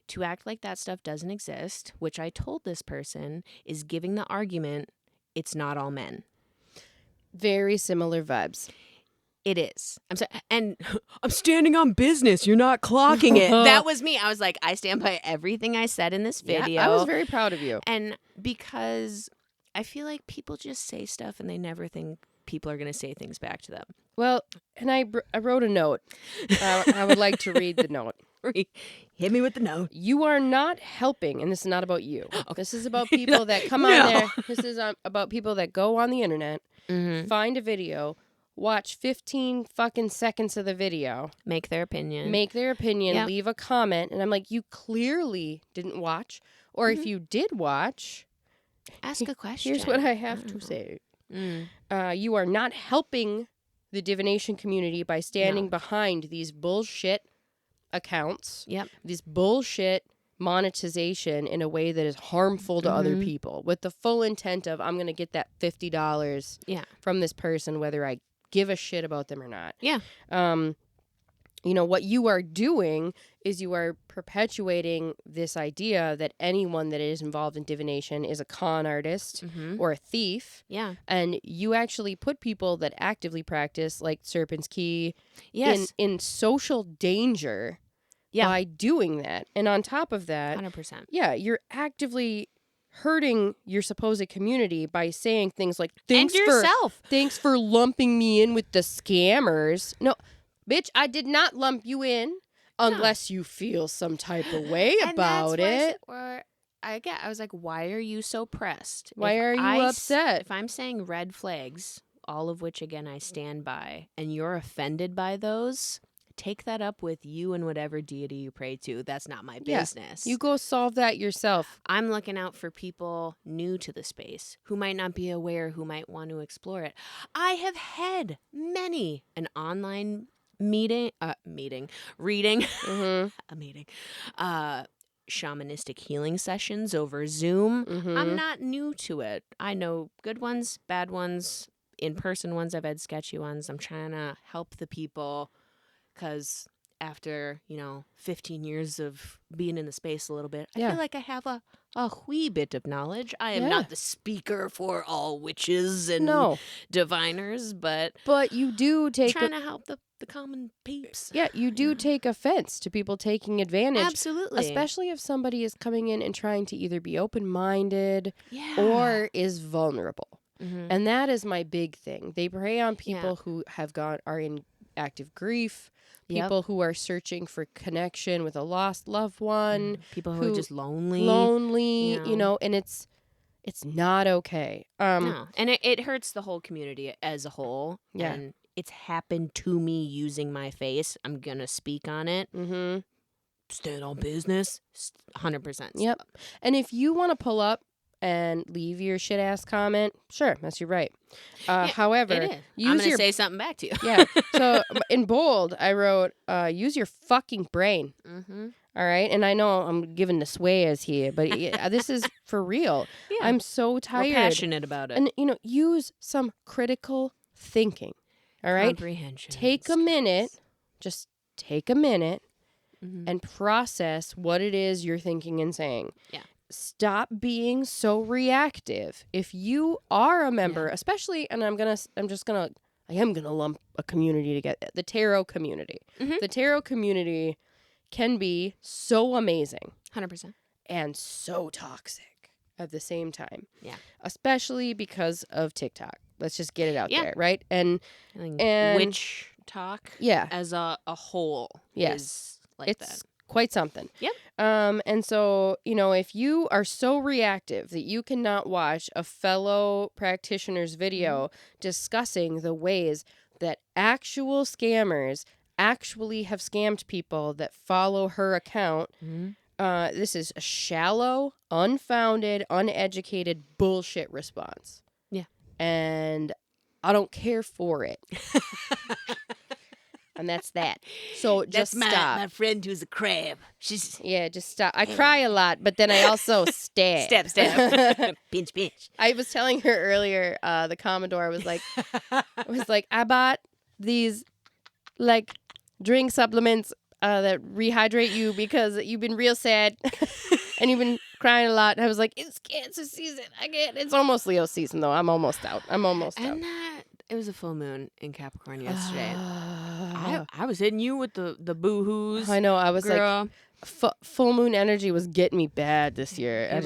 S1: To act like that stuff doesn't exist, which I told this person, is giving the argument it's not all men.
S2: Very similar vibes.
S1: It is. And I'm standing on business. You're not clocking it. That was me. I was like, I stand by everything I said in this video.
S2: Yeah, I was very proud of you.
S1: And because I feel like people just say stuff and they never think people are going to say things back to them.
S2: Well, and I wrote a note. I would like to read the note.
S1: Hit me with the note.
S2: You are not helping, and this is not about you. Okay. This is about people that come on there. This is about people that go on the internet, find a video, watch 15 fucking seconds of the video.
S1: Make their opinion.
S2: Yep. Leave a comment. And I'm like, you clearly didn't watch. Or if you did watch...
S1: Ask a question.
S2: Here's what I have to say. You are not helping the divination community by standing behind these bullshit accounts.
S1: Yep.
S2: These bullshit monetization in a way that is harmful to other people with the full intent of, I'm going to get that $50 from this person, whether I give a shit about them or not.
S1: Yeah.
S2: You know, what you are doing is you are perpetuating this idea that anyone that is involved in divination is a con artist or a thief.
S1: Yeah.
S2: And you actually put people that actively practice, like Serpent's Key, in social danger by doing that. And on top of that,
S1: 100%.
S2: Yeah, you're actively hurting your supposed community by saying things like, thanks for lumping me in with the scammers. No, bitch, I did not lump you in unless you feel some type of way about it.
S1: I was like, why are you so pressed?
S2: Why are you upset?
S1: If I'm saying red flags, all of which, again, I stand by, and you're offended by those, take that up with you and whatever deity you pray to. That's not my business.
S2: You go solve that yourself.
S1: I'm looking out for people new to the space who might not be aware, who might want to explore it. I have had many an online reading, shamanistic healing sessions over Zoom. I'm not new to it. I know good ones, bad ones, in-person ones. I've had sketchy ones. I'm trying to help the people because after, 15 years of being in the space a little bit, I feel like I have a wee bit of knowledge. I am not the speaker for all witches and diviners, but
S2: you do take
S1: trying to help the common peeps.
S2: Yeah, you do take offense to people taking advantage.
S1: Absolutely.
S2: Especially if somebody is coming in and trying to either be open-minded or is vulnerable. And that is my big thing. They prey on people who are in active grief, people who are searching for connection with a lost loved one,
S1: people who are just lonely,
S2: and it's not okay.
S1: No. And it hurts the whole community as a whole.
S2: Yeah.
S1: And it's happened to me using my face. I'm going to speak on it. Stand on business. 100%.
S2: Yep. And if you want to pull up and leave your shit ass comment, sure, that's your right. However,
S1: I'm going to say something back to you.
S2: Yeah. So in bold, I wrote, use your fucking brain. All right. And I know I'm giving the sways here, but this is for real. Yeah. I'm so tired.
S1: We're passionate about it.
S2: And, use some critical thinking. All right.
S1: Comprehension.
S2: Take a minute. Just take a minute and process what it is you're thinking and saying.
S1: Yeah.
S2: Stop being so reactive. If you are a member, especially, and I am gonna lump a community together. The tarot community. The tarot community can be so amazing.
S1: 100%.
S2: And so toxic at the same time.
S1: Yeah.
S2: Especially because of TikTok. Let's just get it out there, right? And
S1: witch talk as a whole is like
S2: it's
S1: that.
S2: Quite something.
S1: Yep.
S2: And so, if you are so reactive that you cannot watch a fellow practitioner's video discussing the ways that actual scammers actually have scammed people that follow her account, this is a shallow, unfounded, uneducated bullshit response.
S1: Yeah.
S2: And I don't care for it. And that's that. So just stop.
S1: My friend who's a crab. She's
S2: just stop. I cry a lot, but then I also stab.
S1: Stab. Pinch.
S2: I was telling her earlier, the Commodore was like, I bought these like drink supplements that rehydrate you because you've been real sad and you've been crying a lot. And I was like, it's cancer season. It's almost Leo season though. I'm almost out.
S1: It was a full moon in Capricorn yesterday.
S2: Ah.
S1: I was hitting you with the boo-hoos.
S2: I know. I was
S1: girl.
S2: like, full moon energy was getting me bad this year.
S1: It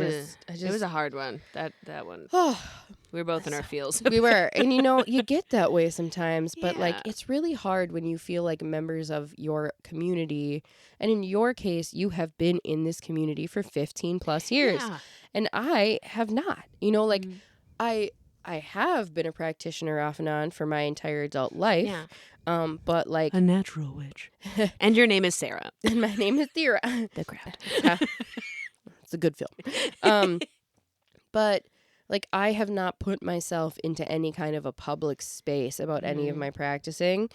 S1: was a hard one. That one.
S2: Oh,
S1: We were both in our feels.
S2: we were. And you get that way sometimes, but like
S1: Yeah.
S2: it's really hard when you feel like members of your community. And in your case, you have been in this community for 15 plus years.
S1: Yeah.
S2: And I have not. Like
S1: Mhm.
S2: I have been a practitioner off and on for my entire adult life.
S1: Yeah.
S2: But like
S1: A natural witch. And your name is Sarah.
S2: and my name is Thera.
S1: The crowd.
S2: It's a good film. But like I have not put myself into any kind of a public space about any of my practicing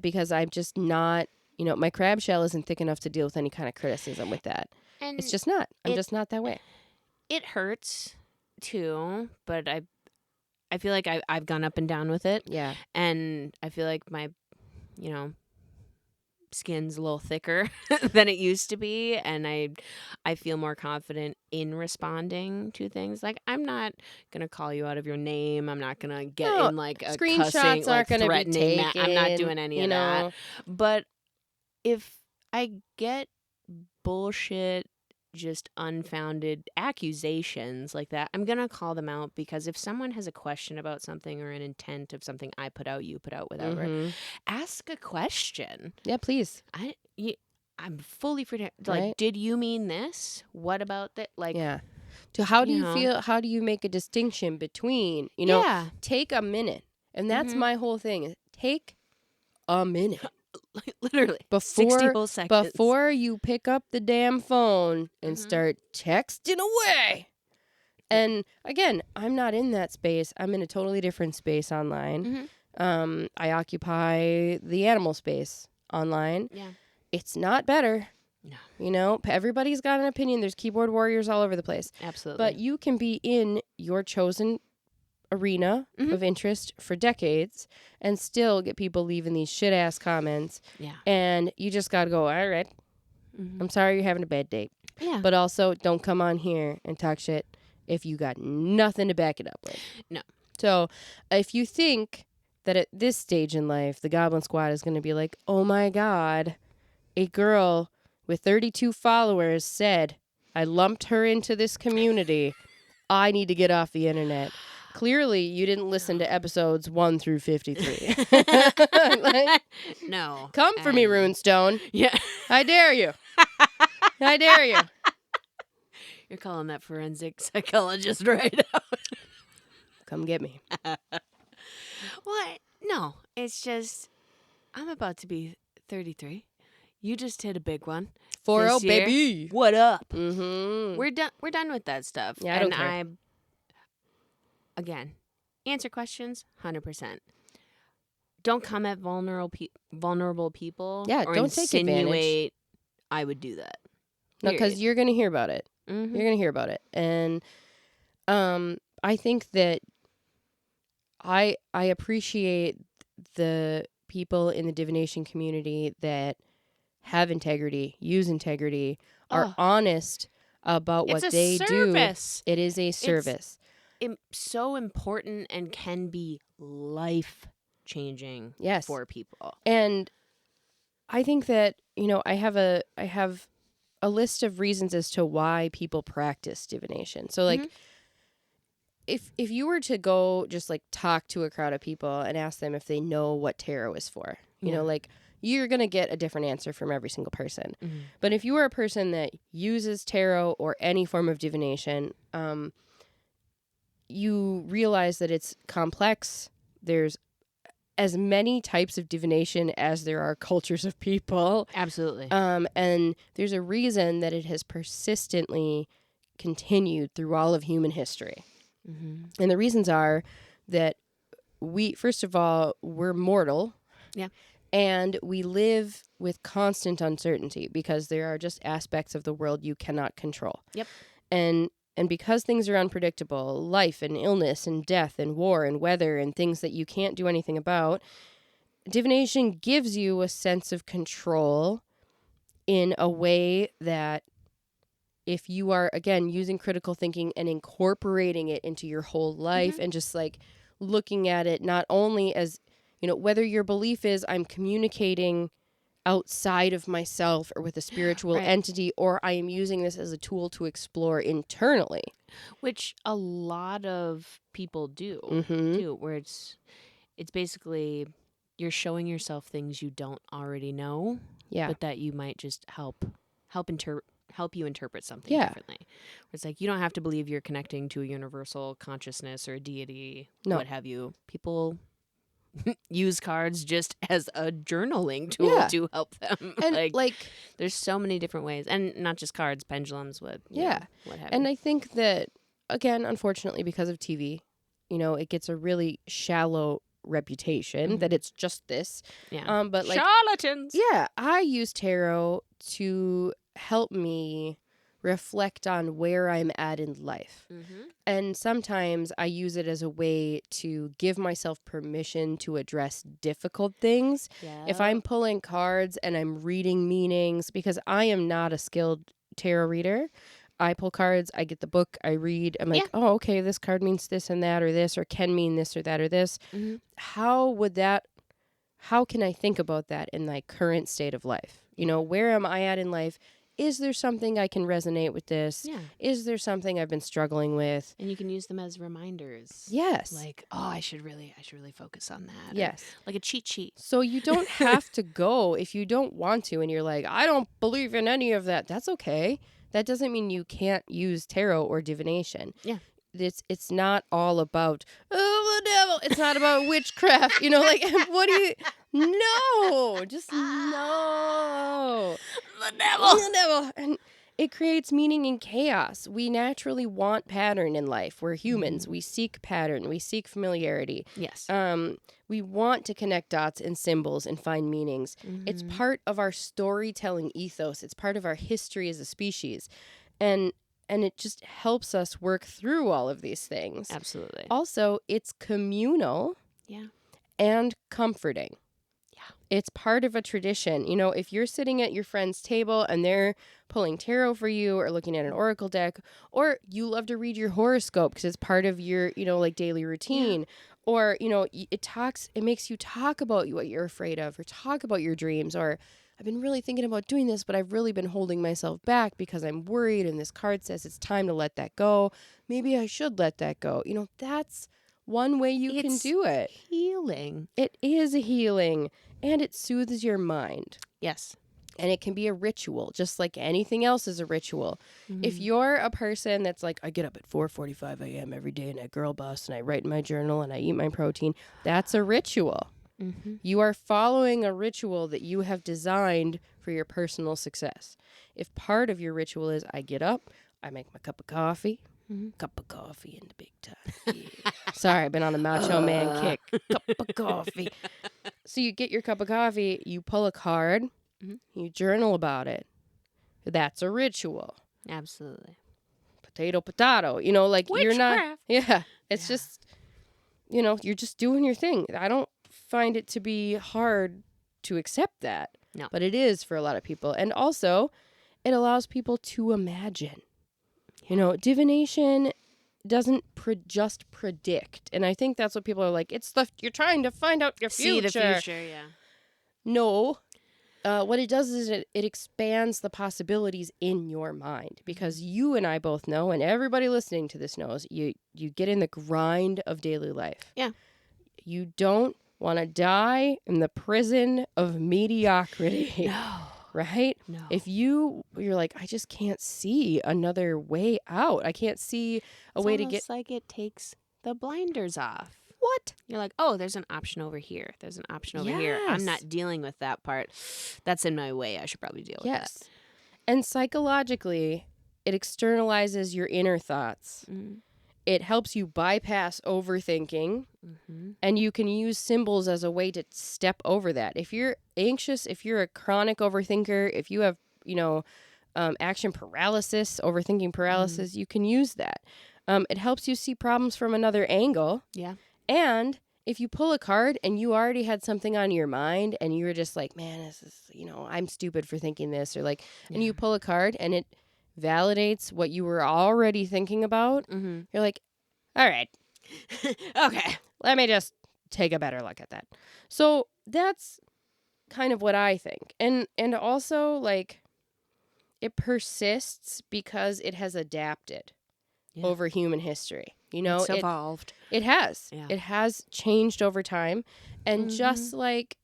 S2: because I'm just not, my crab shell isn't thick enough to deal with any kind of criticism with that.
S1: And
S2: It's just not. I'm just not that way.
S1: it hurts too, but I feel like I've gone up and down with it.
S2: Yeah.
S1: And I feel like my, skin's a little thicker than it used to be, and I feel more confident in responding to things. Like I'm not gonna call you out of your name. I'm not gonna get in like a
S2: screenshots
S1: cussing, like
S2: aren't gonna be
S1: threatening.
S2: taken.
S1: I'm not doing any of that. But if I get bullshit, just unfounded accusations like that, I'm gonna call them out, because if someone has a question about something or an intent of something I put out, you put out, whatever, ask a question.
S2: Yeah, please.
S1: I'm fully free to, like,
S2: Right.
S1: did you mean this? What about that? Like,
S2: Yeah. So how do
S1: you
S2: you
S1: know.
S2: feel? How do you make a distinction between,
S1: yeah,
S2: take a minute. And that's my whole thing. Take a minute.
S1: literally 60 whole seconds
S2: Before you pick up the damn phone and start texting away. And again, I'm not in that space. I'm in a totally different space online. I occupy the animal space online.
S1: Yeah.
S2: It's not better.
S1: No.
S2: Everybody's got an opinion. There's keyboard warriors all over the place.
S1: Absolutely.
S2: But you can be in your chosen arena of interest for decades and still get people leaving these shit ass comments.
S1: Yeah.
S2: And you just got to go, all right, I'm sorry you're having a bad date.
S1: Yeah.
S2: But also don't come on here and talk shit if you got nothing to back it up with.
S1: No.
S2: So if you think that at this stage in life, the Goblin Squad is going to be like, oh my God, a girl with 32 followers said, I lumped her into this community. I need to get off the internet. Clearly, you didn't listen to episodes 1 through 53.
S1: No.
S2: Come for me, Runestone.
S1: Yeah.
S2: I dare you. I dare you.
S1: You're calling that forensic psychologist right out.
S2: Come get me.
S1: What? No, it's just, I'm about to be 33. You just hit a big one.
S2: 4-0,
S1: this year.
S2: baby.
S1: What up?
S2: Mm-hmm.
S1: We're done with that stuff.
S2: Yeah, I don't care.
S1: Again, answer questions 100%. Don't come at vulnerable people.
S2: Yeah,
S1: or
S2: don't take advantage.
S1: insinuate I would do that.
S2: No, because you're going to hear about it.
S1: Mm-hmm.
S2: You're going to hear about it. And I think that I appreciate the people in the divination community that have integrity, use integrity, are honest about what they
S1: service.
S2: do. It is a service.
S1: It's so important and can be life-changing for people.
S2: And I think that, I have a list of reasons as to why people practice divination. So like if you were to go just like talk to a crowd of people and ask them if they know what tarot is for, you know, like you're going to get a different answer from every single person. But if you are a person that uses tarot or any form of divination, you realize that it's complex. There's as many types of divination as there are cultures of people.
S1: Absolutely.
S2: And there's a reason that it has persistently continued through all of human history. And the reasons are that first of all, we're mortal.
S1: Yeah.
S2: And we live with constant uncertainty because there are just aspects of the world you cannot control.
S1: Yep.
S2: And because things are unpredictable, life and illness and death and war and weather and things that you can't do anything about, divination gives you a sense of control in a way that if you are, again, using critical thinking and incorporating it into your whole life and just like looking at it not only as, whether your belief is I'm communicating outside of myself or with a spiritual
S1: Right.
S2: entity, or I am using this as a tool to explore internally.
S1: Which a lot of people do, where it's basically you're showing yourself things you don't already know, but that you might just help you interpret something differently. Where it's like you don't have to believe you're connecting to a universal consciousness or a deity, what have you. People use cards just as a journaling tool to help them.
S2: And
S1: there's so many different ways, and not just cards, pendulums, what have
S2: and
S1: you.
S2: I think that, again, unfortunately, because of TV, it gets a really shallow reputation that it's just this. But
S1: charlatans.
S2: I use tarot to help me reflect on where I'm at in life. And sometimes I use it as a way to give myself permission to address difficult things. If I'm pulling cards and I'm reading meanings, because I am not a skilled tarot reader, I pull cards, I get the book, I read, I'm like, oh, okay, this card means this and that, or this, or can mean this or that or this. How can I think about that in my current state of life? Where am I at in life? Is there something I can resonate with this? Is there something I've been struggling with?
S1: And you can use them as reminders.
S2: Yes.
S1: Like, oh, I should really focus on that.
S2: Yes.
S1: Or like a cheat sheet.
S2: So you don't have to go if you don't want to and you're like, I don't believe in any of that. That's okay. That doesn't mean you can't use tarot or divination.
S1: Yeah.
S2: It's not all about, oh, the devil. It's not about witchcraft. What do you... No. Just no.
S1: The devil.
S2: The devil. And it creates meaning in chaos. We naturally want pattern in life. We're humans. We seek pattern. We seek familiarity.
S1: Yes.
S2: We want to connect dots and symbols and find meanings. It's part of our storytelling ethos. It's part of our history as a species. And it just helps us work through all of these things.
S1: Absolutely.
S2: Also, it's communal and comforting. It's part of a tradition. If you're sitting at your friend's table and they're pulling tarot for you or looking at an oracle deck, or you love to read your horoscope because it's part of your, daily routine, or, it makes you talk about what you're afraid of or talk about your dreams, or I've been really thinking about doing this, but I've really been holding myself back because I'm worried and this card says it's time to let that go. Maybe I should let that go. That's one way you can do it.
S1: Healing.
S2: It is a healing. And it soothes your mind.
S1: Yes.
S2: And it can be a ritual, just like anything else is a ritual. If you're a person that's like, I get up at 4:45 a.m. every day and I girl boss and I write in my journal and I eat my protein, that's a ritual. You are following a ritual that you have designed for your personal success. If part of your ritual is I get up, I make my cup of coffee, cup of coffee in the big time. Yeah. Sorry, I've been on a macho man kick. Cup of coffee. So you get your cup of coffee, you pull a card, you journal about it. That's a ritual.
S1: Absolutely.
S2: Potato, like
S1: Witchcraft.
S2: You're not. Yeah. It's just, you're just doing your thing. I don't find it to be hard to accept that.
S1: No.
S2: But it is for a lot of people. And also, it allows people to imagine. Divination doesn't just predict. And I think that's what people are like, you're trying to find out your future.
S1: See the future, yeah.
S2: No. What it does is it expands the possibilities in your mind. Because you and I both know, and everybody listening to this knows, you get in the grind of daily life.
S1: Yeah.
S2: You don't want to die in the prison of mediocrity.
S1: No.
S2: Right?
S1: No.
S2: If you're like, I just can't see another way out. I can't see a way to get...
S1: It's like it takes the blinders off.
S2: What?
S1: You're like, oh, there's an option over here. There's an option over here. I'm not dealing with that part. That's in my way. I should probably deal with that.
S2: And psychologically, it externalizes your inner thoughts. It helps you bypass overthinking, and you can use symbols as a way to step over that. If you're anxious, if you're a chronic overthinker, if you have, action paralysis, overthinking paralysis, you can use that. It helps you see problems from another angle.
S1: Yeah.
S2: And if you pull a card and you already had something on your mind and you were just like, man, this is, I'm stupid for thinking this, or like, and you pull a card and it validates what you were already thinking about, you're like, all right.
S1: Okay.
S2: let me just take a better look at that. So that's kind of what I think. And also, like, it persists because it has adapted over human history. You know,
S1: it's evolved.
S2: It has.
S1: Yeah.
S2: It has changed over time. And just like,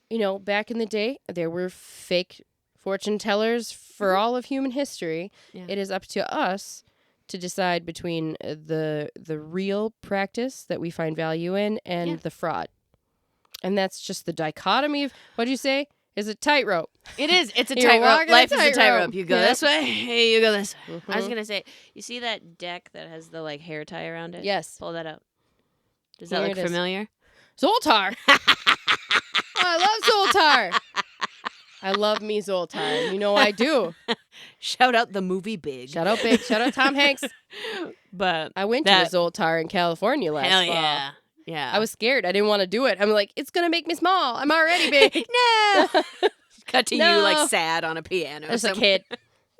S2: you know, back in the day, there were fake fortune tellers for all of human history.
S1: Yeah.
S2: It is up to us to decide between the real practice that we find value in and the fraud. And that's just the dichotomy of, what'd you say? Is a tightrope.
S1: It is. It's a
S2: You're
S1: tightrope.
S2: walking a
S1: Life is a
S2: tightrope.
S1: tightrope. You go
S2: Yep.
S1: this way, hey, you go this way.
S2: Mm-hmm.
S1: I was going to say, you see that deck that has the like hair tie around it?
S2: Yes.
S1: Pull that out. Does that
S2: Here
S1: look
S2: it is.
S1: familiar?
S2: Zoltar. I love Zoltar. I love me Zoltar. You know I do.
S1: Shout out the movie Big.
S2: Shout out Big. Shout out Tom Hanks.
S1: But
S2: I went to a Zoltar in California last
S1: hell
S2: fall.
S1: yeah. Yeah.
S2: I was scared. I didn't want to do it. I'm like, it's going to make me small. I'm already big.
S1: No. Cut to you
S2: No.
S1: like sad on a piano.
S2: As a kid.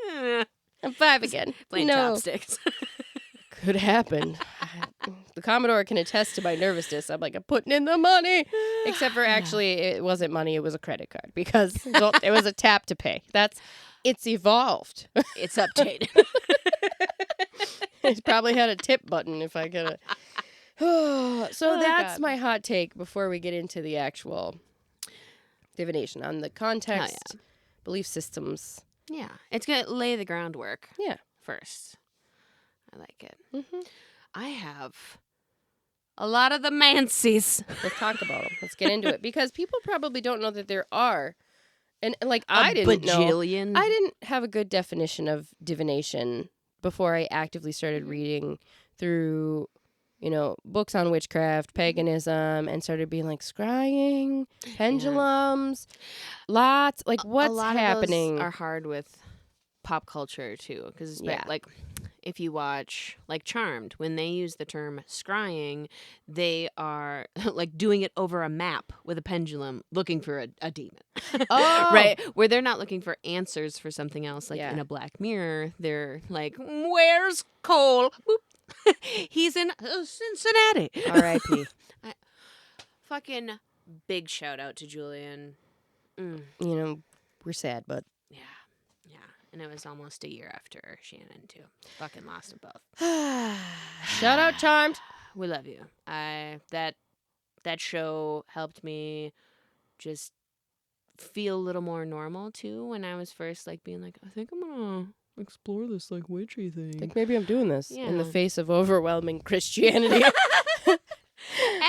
S1: Eh,
S2: I'm 5 again.
S1: playing
S2: no.
S1: chopsticks.
S2: Could happen. The Commodore can attest to my nervousness. I'm like, I'm putting in the money. Except for actually, it wasn't money. It was a credit card because it was a tap to pay. It's evolved.
S1: It's updated.
S2: It probably had a tip button if I could have. So that's
S1: God.
S2: my hot take before we get into the actual divination on the context, belief systems.
S1: Yeah. It's going to lay the groundwork first. I like it.
S2: Mm-hmm.
S1: I have a lot of the Mancies.
S2: Let's talk about them. Let's get into it because people probably don't know that there are. And like I didn't know.
S1: Bajillion.
S2: I didn't have a good definition of divination before I actively started reading through, you know, books on witchcraft, paganism, and started being like scrying, pendulums, lots. Like what's
S1: a lot
S2: happening?
S1: Of those are hard with pop culture too, because like if you watch like Charmed, when they use the term scrying, they are like doing it over a map with a pendulum, looking for a demon.
S2: Oh,
S1: right, where they're not looking for answers for something else. Like in a Black Mirror, they're like, "Where's Cole? Boop. He's in Cincinnati."
S2: R.I.P.
S1: Fucking big shout out to Julian.
S2: You know, we're sad, but
S1: Yeah. And it was almost a year after Shannon, too. Fucking lost them both.
S2: shout out Charmed.
S1: We love you. That show helped me just feel a little more normal, too, when I was first, like, being like, I think I'm gonna explore this, like, witchy thing.
S2: Like maybe I'm doing this in the
S1: Yeah.
S2: face of overwhelming Christianity.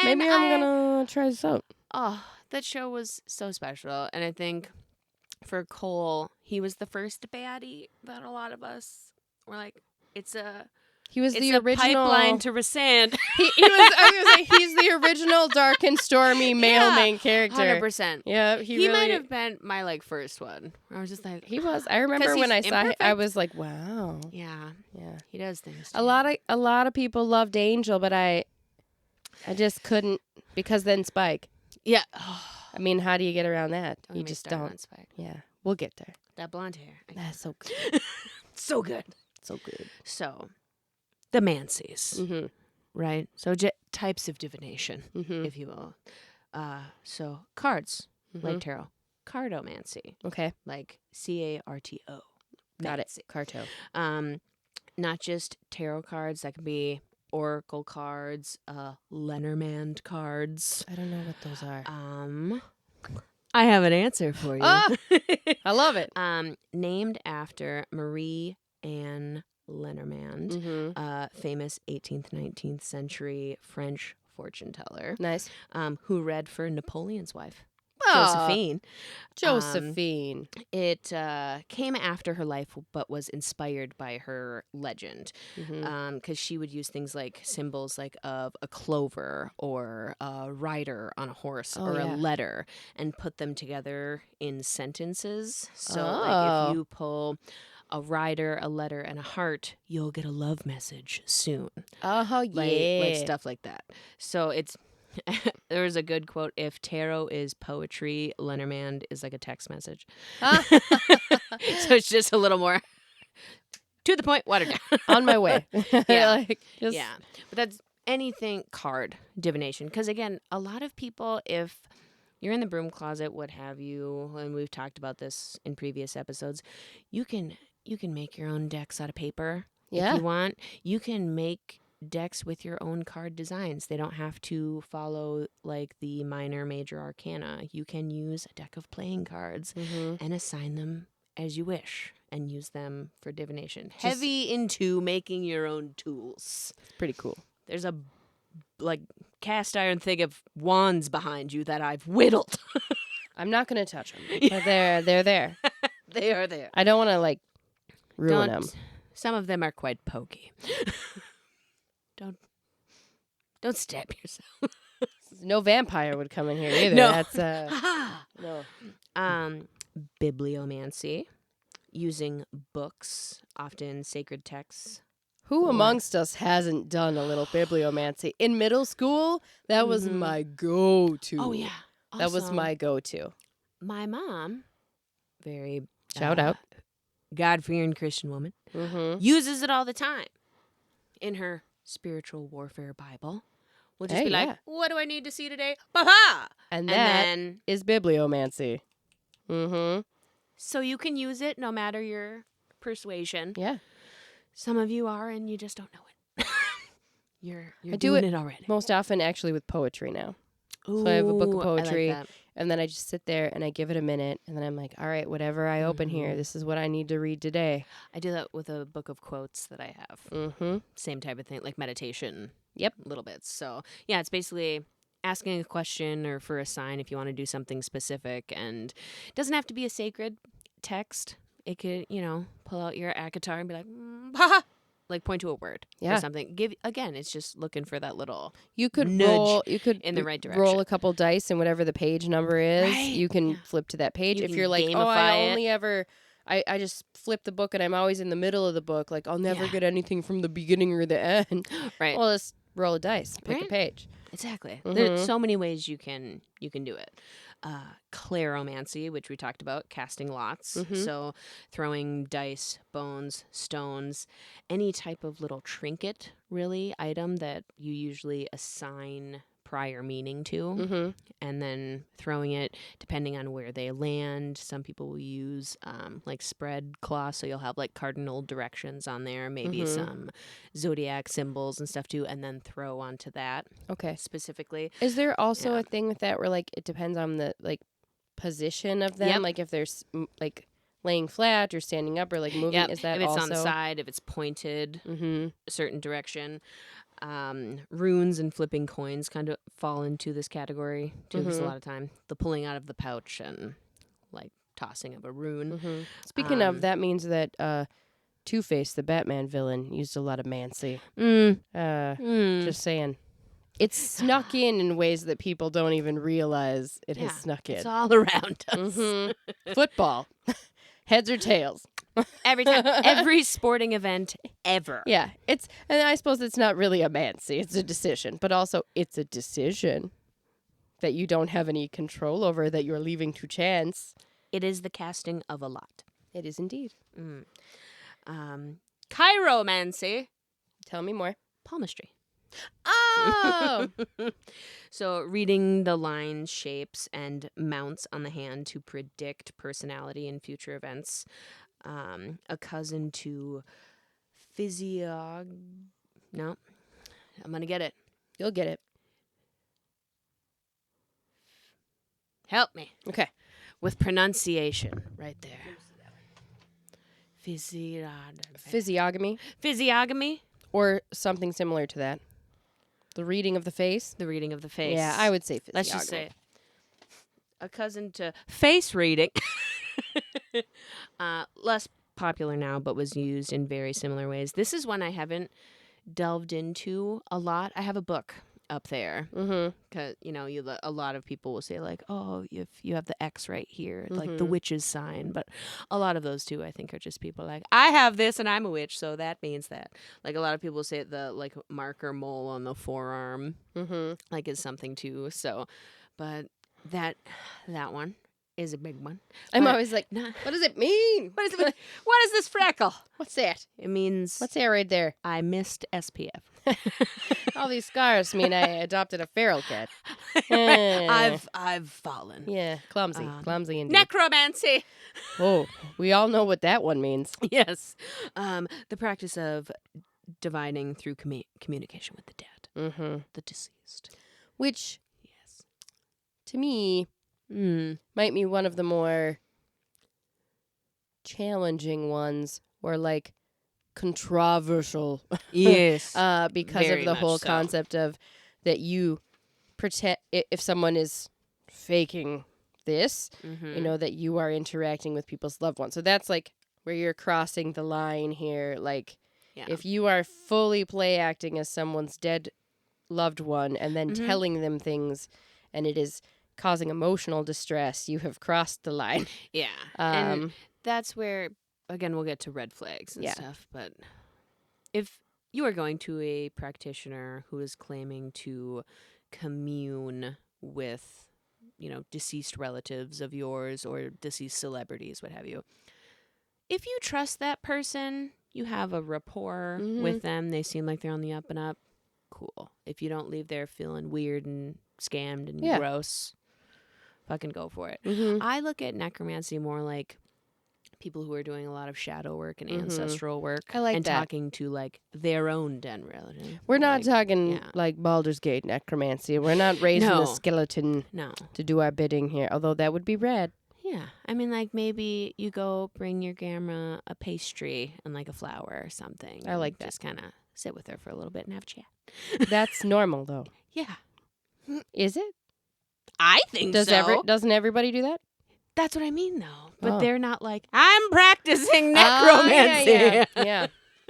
S2: Maybe I'm gonna try this out.
S1: Oh, that show was so special. And I think for Cole, he was the first baddie that a lot of us were like,
S2: He was the
S1: a
S2: original
S1: pipeline to Resand.
S2: He was. I was gonna say he's the original dark and stormy male main character.
S1: 100%.
S2: Yeah,
S1: He
S2: really
S1: might have been my like first one. I was just like,
S2: He was. I remember when I
S1: he's
S2: saw him, I
S1: imperfect.
S2: was like, wow.
S1: Yeah, he does things.
S2: A lot of people loved Angel, but I just couldn't because then Spike.
S1: Yeah.
S2: I mean, how do you get around that?
S1: Don't
S2: You
S1: get me
S2: just
S1: started
S2: don't.
S1: on Spike.
S2: Yeah, we'll get there.
S1: That blonde hair.
S2: That's so good.
S1: So good.
S2: So good.
S1: So, the Mancies,
S2: Mm-hmm.
S1: right? So, types of divination,
S2: Mm-hmm.
S1: if you will. So, cards,
S2: Mm-hmm.
S1: like tarot. Cardomancy,
S2: Okay.
S1: like CARTO.
S2: Got it.
S1: Mancy.
S2: Carto.
S1: Not just tarot cards. That could be oracle cards, Lenormand cards.
S2: I don't know what those are.
S1: I have an answer for you.
S2: Ah! I love it.
S1: Named after Marie Anne Lenormand,
S2: Mm-hmm.
S1: famous 18th, 19th century French fortune teller,
S2: Nice.
S1: who read for Napoleon's wife,
S2: Aw,
S1: Josephine.
S2: Josephine.
S1: It came after her life, but was inspired by her legend,
S2: Mm-hmm.
S1: because she would use things like symbols like of a clover or a rider on a horse
S2: Oh,
S1: or
S2: yeah.
S1: a letter and put them together in sentences. So like
S2: Oh.
S1: if you pull a rider, a letter, and a heart, you'll get a love message soon.
S2: Oh, yeah.
S1: Like stuff like that. So it's there was a good quote: "If tarot is poetry, Lenormand is like a text message."
S2: Ah.
S1: So it's just a little more to the point, watered down.
S2: On my way.
S1: Yeah.
S2: Like, just,
S1: Yeah, but anything card divination. Because again, a lot of people, if you're in the broom closet, what have you, and we've talked about this in previous episodes, you can make your own decks out of paper if you want. You can make decks with your own card designs. They don't have to follow like the minor major arcana. You can use a deck of playing cards and assign them as you wish and use them for divination. Heavy into making your own tools.
S2: It's pretty cool.
S1: There's a like cast iron thing of wands behind you that I've whittled.
S2: I'm not going to touch them. But they're there.
S1: They are there.
S2: I don't want to like ruin them.
S1: Some of them are quite pokey. Don't stab yourself.
S2: No vampire would come in here either.
S1: No.
S2: That's no.
S1: Bibliomancy, using books, often sacred texts.
S2: Who amongst us hasn't done a little bibliomancy? In middle school, that was my go-to.
S1: Oh, yeah.
S2: That was my go-to.
S1: My mom, very...
S2: Shout out.
S1: God-fearing Christian woman, uses it all the time in her spiritual warfare Bible. We'll just be like, what do I need to see today? Bah-ha!
S2: And then is bibliomancy.
S1: So you can use it no matter your persuasion.
S2: Yeah.
S1: Some of you are, and you just don't know it. You're
S2: I
S1: doing it already.
S2: Most often, actually, with poetry now.
S1: Ooh,
S2: So I have a book of
S1: I like
S2: poetry,
S1: that.
S2: and then I just sit there and I give it a minute, and then I'm like, all right, whatever I open here, this is what I need to read today.
S1: I do that with a book of quotes that I have. Same type of thing, like meditation.
S2: Yep.
S1: Little bits. So, yeah, it's basically asking a question or for a sign if you want to do something specific. And it doesn't have to be a sacred text. It could, pull out your akatar and be like, ha! Like point to a word or something. It's just looking for that little
S2: You could
S1: nudge
S2: in
S1: the right direction.
S2: Roll a couple dice, and whatever the page number is,
S1: Right.
S2: you can flip to that page.
S1: You
S2: If
S1: can
S2: you're like,
S1: gamify
S2: I only ever, I just flip the book and I'm always in the middle of the book, like I'll never get anything from the beginning or the end.
S1: Right.
S2: Well, just roll a dice, pick a
S1: Right.
S2: page.
S1: Exactly. There's so many ways you can do it. Claromancy, which we talked about, casting lots. So throwing dice, bones, stones, any type of little trinket, really, item that you usually assign prior meaning to, and then throwing it depending on where they land. Some people will use like spread cloth, so you'll have like cardinal directions on there, maybe some zodiac symbols and stuff too, and then throw onto that.
S2: Okay.
S1: Specifically.
S2: Is there also a thing with that where like it depends on the like position of them?
S1: Yep.
S2: Like if they're like laying flat or standing up or like moving,
S1: Yep.
S2: is that
S1: if it's
S2: also
S1: on the side, if it's pointed a certain direction. Runes and flipping coins kind of fall into this category too, because a lot of time the pulling out of the pouch and like tossing of a rune.
S2: Speaking of, that means that Two-Face, the Batman villain, used a lot of mancy. Just saying. It's snuck in ways that people don't even realize it has snuck in.
S1: It's all around us.
S2: Football. Heads or tails.
S1: Every time. Every sporting event ever.
S2: Yeah. And I suppose it's not really a mancy. It's a decision. But also, it's a decision that you don't have any control over, that you're leaving to chance.
S1: It is the casting of a lot.
S2: It is indeed.
S1: Chiromancy.
S2: Tell me more.
S1: Palmistry.
S2: Oh!
S1: So reading the lines, shapes, and mounts on the hand to predict personality in future events. A cousin to No, I'm going to get it.
S2: You'll get it.
S1: Help me.
S2: Okay.
S1: With pronunciation right there.
S2: Physiognomy.
S1: Physiognomy.
S2: Or something similar to that. The reading of the face.
S1: The reading of the face.
S2: Yeah, I would say physiognomy.
S1: Let's just say it. A cousin to face reading. Less popular now, but was used in very similar ways. This is one I haven't delved into a lot. I have a book up there. Because, a lot of people will say, like, oh, if you have the X right here, like the witch's sign. But a lot of those, too, I think, are just people like, I have this and I'm a witch, so that means that. Like, a lot of people say the, like, marker mole on the forearm, like, is something, too. So, but that one is a big one.
S2: I'm always like, what does it mean?
S1: What is this freckle?
S2: What's that?
S1: It means
S2: What's that right there?
S1: I missed SPF.
S2: All these scars mean I adopted a feral cat. Eh.
S1: I've fallen.
S2: Yeah, clumsy indeed.
S1: Necromancy.
S2: Oh, we all know what that one means.
S1: Yes. The practice of divining through communication with the dead,
S2: Mm-hmm.
S1: the deceased.
S2: Which,
S1: Yes.
S2: to me, might be one of the more challenging ones, or like controversial.
S1: Yes.
S2: Because
S1: Very
S2: of the
S1: much
S2: whole
S1: so.
S2: concept of that you pretend, if someone is faking this,
S1: Mm-hmm.
S2: that you are interacting with people's loved ones. So that's like where you're crossing the line here. Like,
S1: Yeah.
S2: if you are fully play acting as someone's dead loved one and then telling them things, and it is causing emotional distress, you have crossed the line.
S1: Yeah. And that's where, again, we'll get to red flags and stuff. But if you are going to a practitioner who is claiming to commune with, deceased relatives of yours or deceased celebrities, what have you, if you trust that person, you have a rapport with them, they seem like they're on the up and up, cool. If you don't leave there feeling weird and scammed and gross, fucking go for it. I look at necromancy more like people who are doing a lot of shadow work and ancestral work.
S2: I like
S1: and
S2: that.
S1: talking to like their own dead relative.
S2: We're not talking
S1: yeah.
S2: like Baldur's Gate necromancy. We're not raising the skeleton to do our bidding here, although that would be rad.
S1: Yeah. I mean, like, maybe you go bring your grandma a pastry and like a flower or something.
S2: I like that.
S1: Just kind of sit with her for a little bit and have a chat.
S2: That's normal, though.
S1: Yeah.
S2: Is it?
S1: I think so.
S2: Doesn't everybody do that?
S1: That's what I mean, though. But they're not like, I'm practicing necromancy.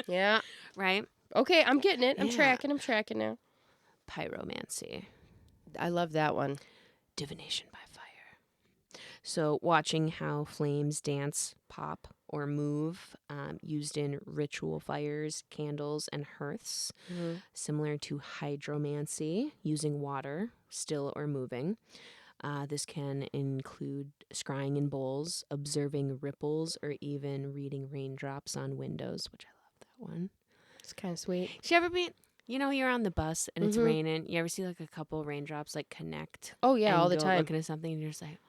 S2: Yeah.
S1: Right?
S2: Okay, I'm getting it. I'm tracking now.
S1: Pyromancy.
S2: I love that one.
S1: Divination by fire. So watching how flames dance, pop, or move, used in ritual fires, candles, and hearths, similar to hydromancy, using water, still or moving. This can include scrying in bowls, observing ripples, or even reading raindrops on windows, which I love that one.
S2: It's kind of sweet.
S1: Did you ever be, you're on the bus and it's raining. You ever see like a couple raindrops like connect?
S2: Oh, yeah, all the
S1: go
S2: time.
S1: Looking at something and you're just like,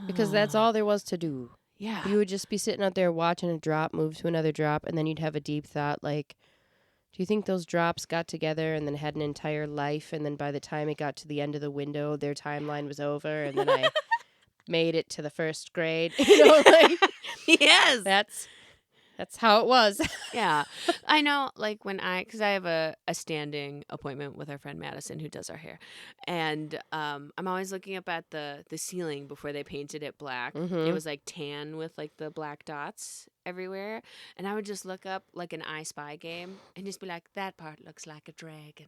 S2: because that's all there was to do.
S1: Yeah.
S2: You would just be sitting out there watching a drop move to another drop, and then you'd have a deep thought like, do you think those drops got together and then had an entire life, and then by the time it got to the end of the window, their timeline was over, and then I made it to the first grade?
S1: Yes.
S2: That's how it was.
S1: Yeah. I know, like, because I have a standing appointment with our friend Madison who does our hair. And I'm always looking up at the ceiling before they painted it black. It was like tan with like the black dots everywhere. And I would just look up like an I Spy game and just be like, that part looks like a dragon.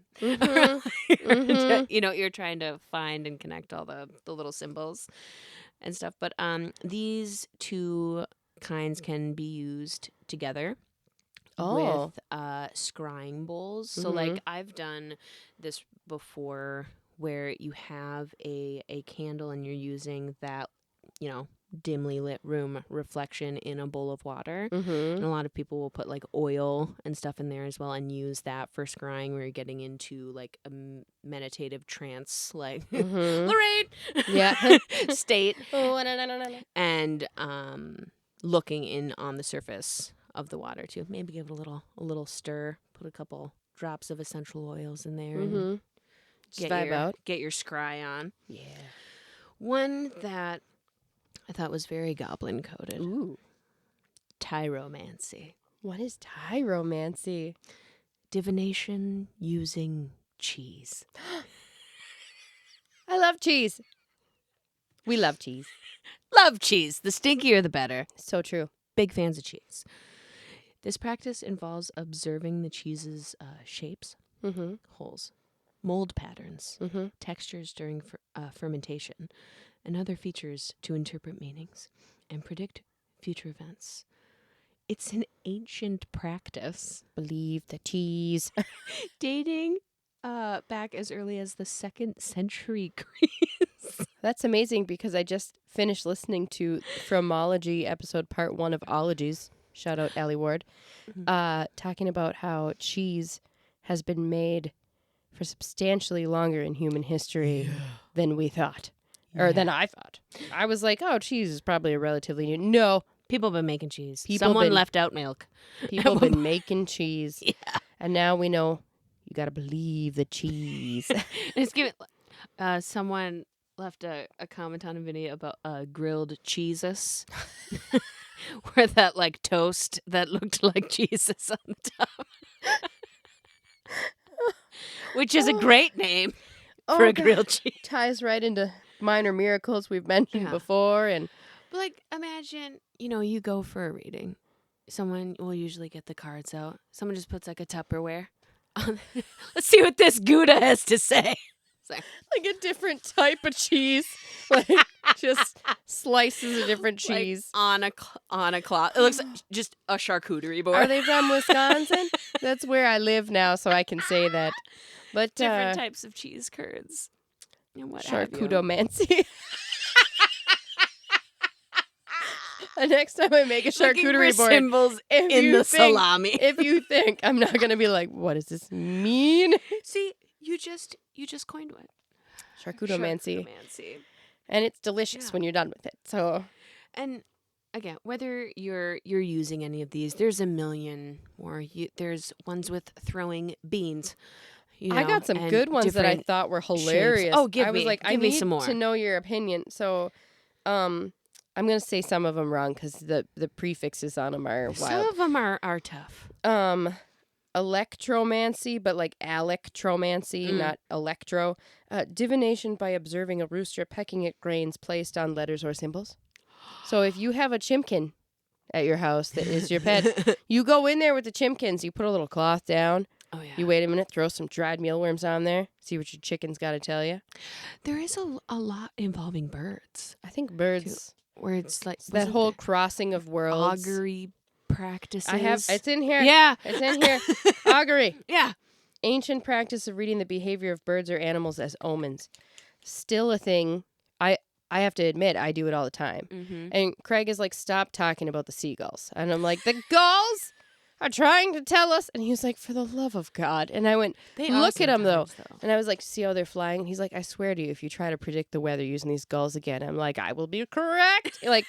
S1: You're trying to find and connect all the little symbols and stuff. But these two kinds can be used together with scrying bowls. So like I've done this before where you have a candle and you're using that, dimly lit room reflection in a bowl of water. And a lot of people will put like oil and stuff in there as well and use that for scrying where you're getting into like a meditative trance, like Lorraine state. And looking in on the surface of the water too. Maybe give it a little stir. Put a couple drops of essential oils in there. And
S2: just vibe out.
S1: Get your scry on.
S2: Yeah.
S1: One that I thought was very goblin coded.
S2: Ooh.
S1: Tyromancy.
S2: What is tyromancy?
S1: Divination using cheese.
S2: I love cheese. We love cheese.
S1: Love cheese. The stinkier, the better.
S2: So true.
S1: Big fans of cheese. This practice involves observing the cheese's shapes, holes, mold patterns, textures during fermentation, and other features to interpret meanings and predict future events. It's an ancient practice.
S2: Believe the cheese.
S1: Dating back as early as the 2nd century Greece.
S2: That's amazing because I just finished listening to Fromology episode part 1 of Ologies. Shout out Allie Ward. Talking about how cheese has been made for substantially longer in human history than we thought. Or than I thought. I was like, oh, cheese is probably a relatively new. No.
S1: People have been making cheese. Someone left out milk.
S2: People have been making cheese.
S1: Yeah.
S2: And now we know you got to believe the cheese.
S1: It's giving. Someone left a comment on a video about grilled cheeses. Where that like toast that looked like Jesus on the top. Which is a great name for a grilled cheese.
S2: Ties right into minor miracles we've mentioned before. And
S1: but like, imagine, you go for a reading. Someone will usually get the cards out. Someone just puts like a Tupperware. Let's see what this Gouda has to say.
S2: Like a different type of cheese. Like just slices of different cheese.
S1: Like on a cloth. It looks like just a charcuterie board.
S2: Are they from Wisconsin? That's where I live now, so I can say that. But
S1: different types of cheese curds. And what
S2: charcutomancy. Next time I make a charcuterie board,
S1: symbols in the salami.
S2: If you think I'm not going to be like, what does this mean?
S1: See, you just coined one.
S2: Charcutomancy. And it's delicious when you're done with it. So,
S1: and again, whether you're using any of these, there's a million more. There's ones with throwing beans.
S2: I got some good ones that I thought were hilarious.
S1: Shapes. Oh,
S2: I was like, I need
S1: some more
S2: to know your opinion. So, I'm going to say some of them wrong because the prefixes on them are wild.
S1: Some of them are tough.
S2: Electromancy, but like alectromancy, not electro. Divination by observing a rooster pecking at grains placed on letters or symbols. So if you have a chimkin at your house that is your pet, you go in there with the chimkins, you put a little cloth down.
S1: Oh, yeah.
S2: You wait a minute, throw some dried mealworms on there, see what your chicken's got to tell you.
S1: There is a lot involving birds.
S2: I think birds...
S1: Where it's like...
S2: that whole crossing of worlds.
S1: Augury practices.
S2: It's in here.
S1: Yeah.
S2: It's in here. Augury.
S1: Yeah.
S2: Ancient practice of reading the behavior of birds or animals as omens. Still a thing. I have to admit, I do it all the time.
S1: Mm-hmm.
S2: And Craig is like, stop talking about the seagulls. And I'm like, the gulls are trying to tell us. And he was like, for the love of God. And I went, look at them, though. And I was like, see how they're flying? And he's like, I swear to you, if you try to predict the weather using these gulls again, I'm like, I will be correct. Like,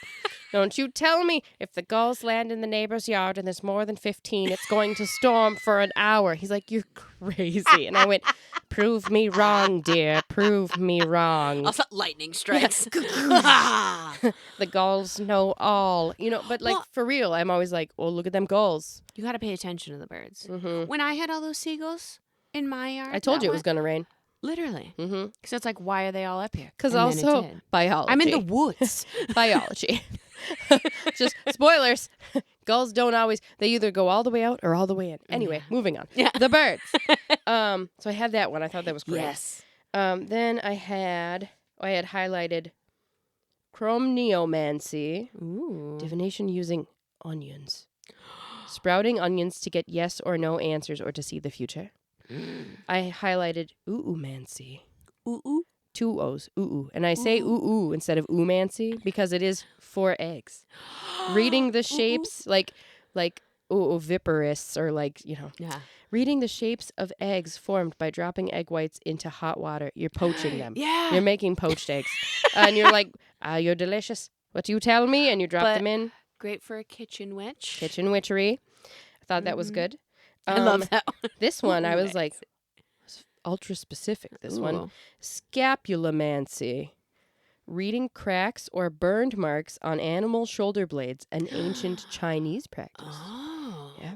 S2: don't you tell me if the gulls land in the neighbor's yard and there's more than 15, it's going to storm for an hour. He's like, you're crazy. And I went, prove me wrong, dear. Prove me wrong.
S1: Also, lightning strikes.
S2: The gulls know all. But like, for real, I'm always like, oh, look at them gulls.
S1: You got to pay attention to the birds.
S2: Mm-hmm.
S1: When I had all those seagulls in my yard,
S2: I told you it was going to rain.
S1: Literally.
S2: Mm-hmm.
S1: So it's like, why are they all up here?
S2: Because also biology.
S1: I'm in the woods. Biology.
S2: Just spoilers. Gulls don't always. They either go all the way out or all the way in. Anyway, moving on.
S1: Yeah.
S2: The birds. So I had that one. I thought that was great.
S1: Yes.
S2: Then I had highlighted chromneomancy.
S1: Ooh.
S2: Divination using onions. Sprouting onions to get yes or no answers or to see the future. I highlighted ooh-mancy.
S1: Ooh-ooh?
S2: 2 O's. Ooh-ooh. And I say ooh-ooh instead of ooh-mancy because it is 4 eggs. Reading the shapes like oviparous or
S1: Yeah.
S2: Reading the shapes of eggs formed by dropping egg whites into hot water. You're poaching them.
S1: Yeah.
S2: You're making poached eggs. And you're like, you're delicious. What do you tell me? And you drop them in.
S1: Great for a kitchen witch.
S2: Kitchen witchery. I thought that was good.
S1: I love that one.
S2: This one, I was like, ultra specific, this one. Scapulamancy. Reading cracks or burned marks on animal shoulder blades, an ancient Chinese practice.
S1: Oh.
S2: Yeah.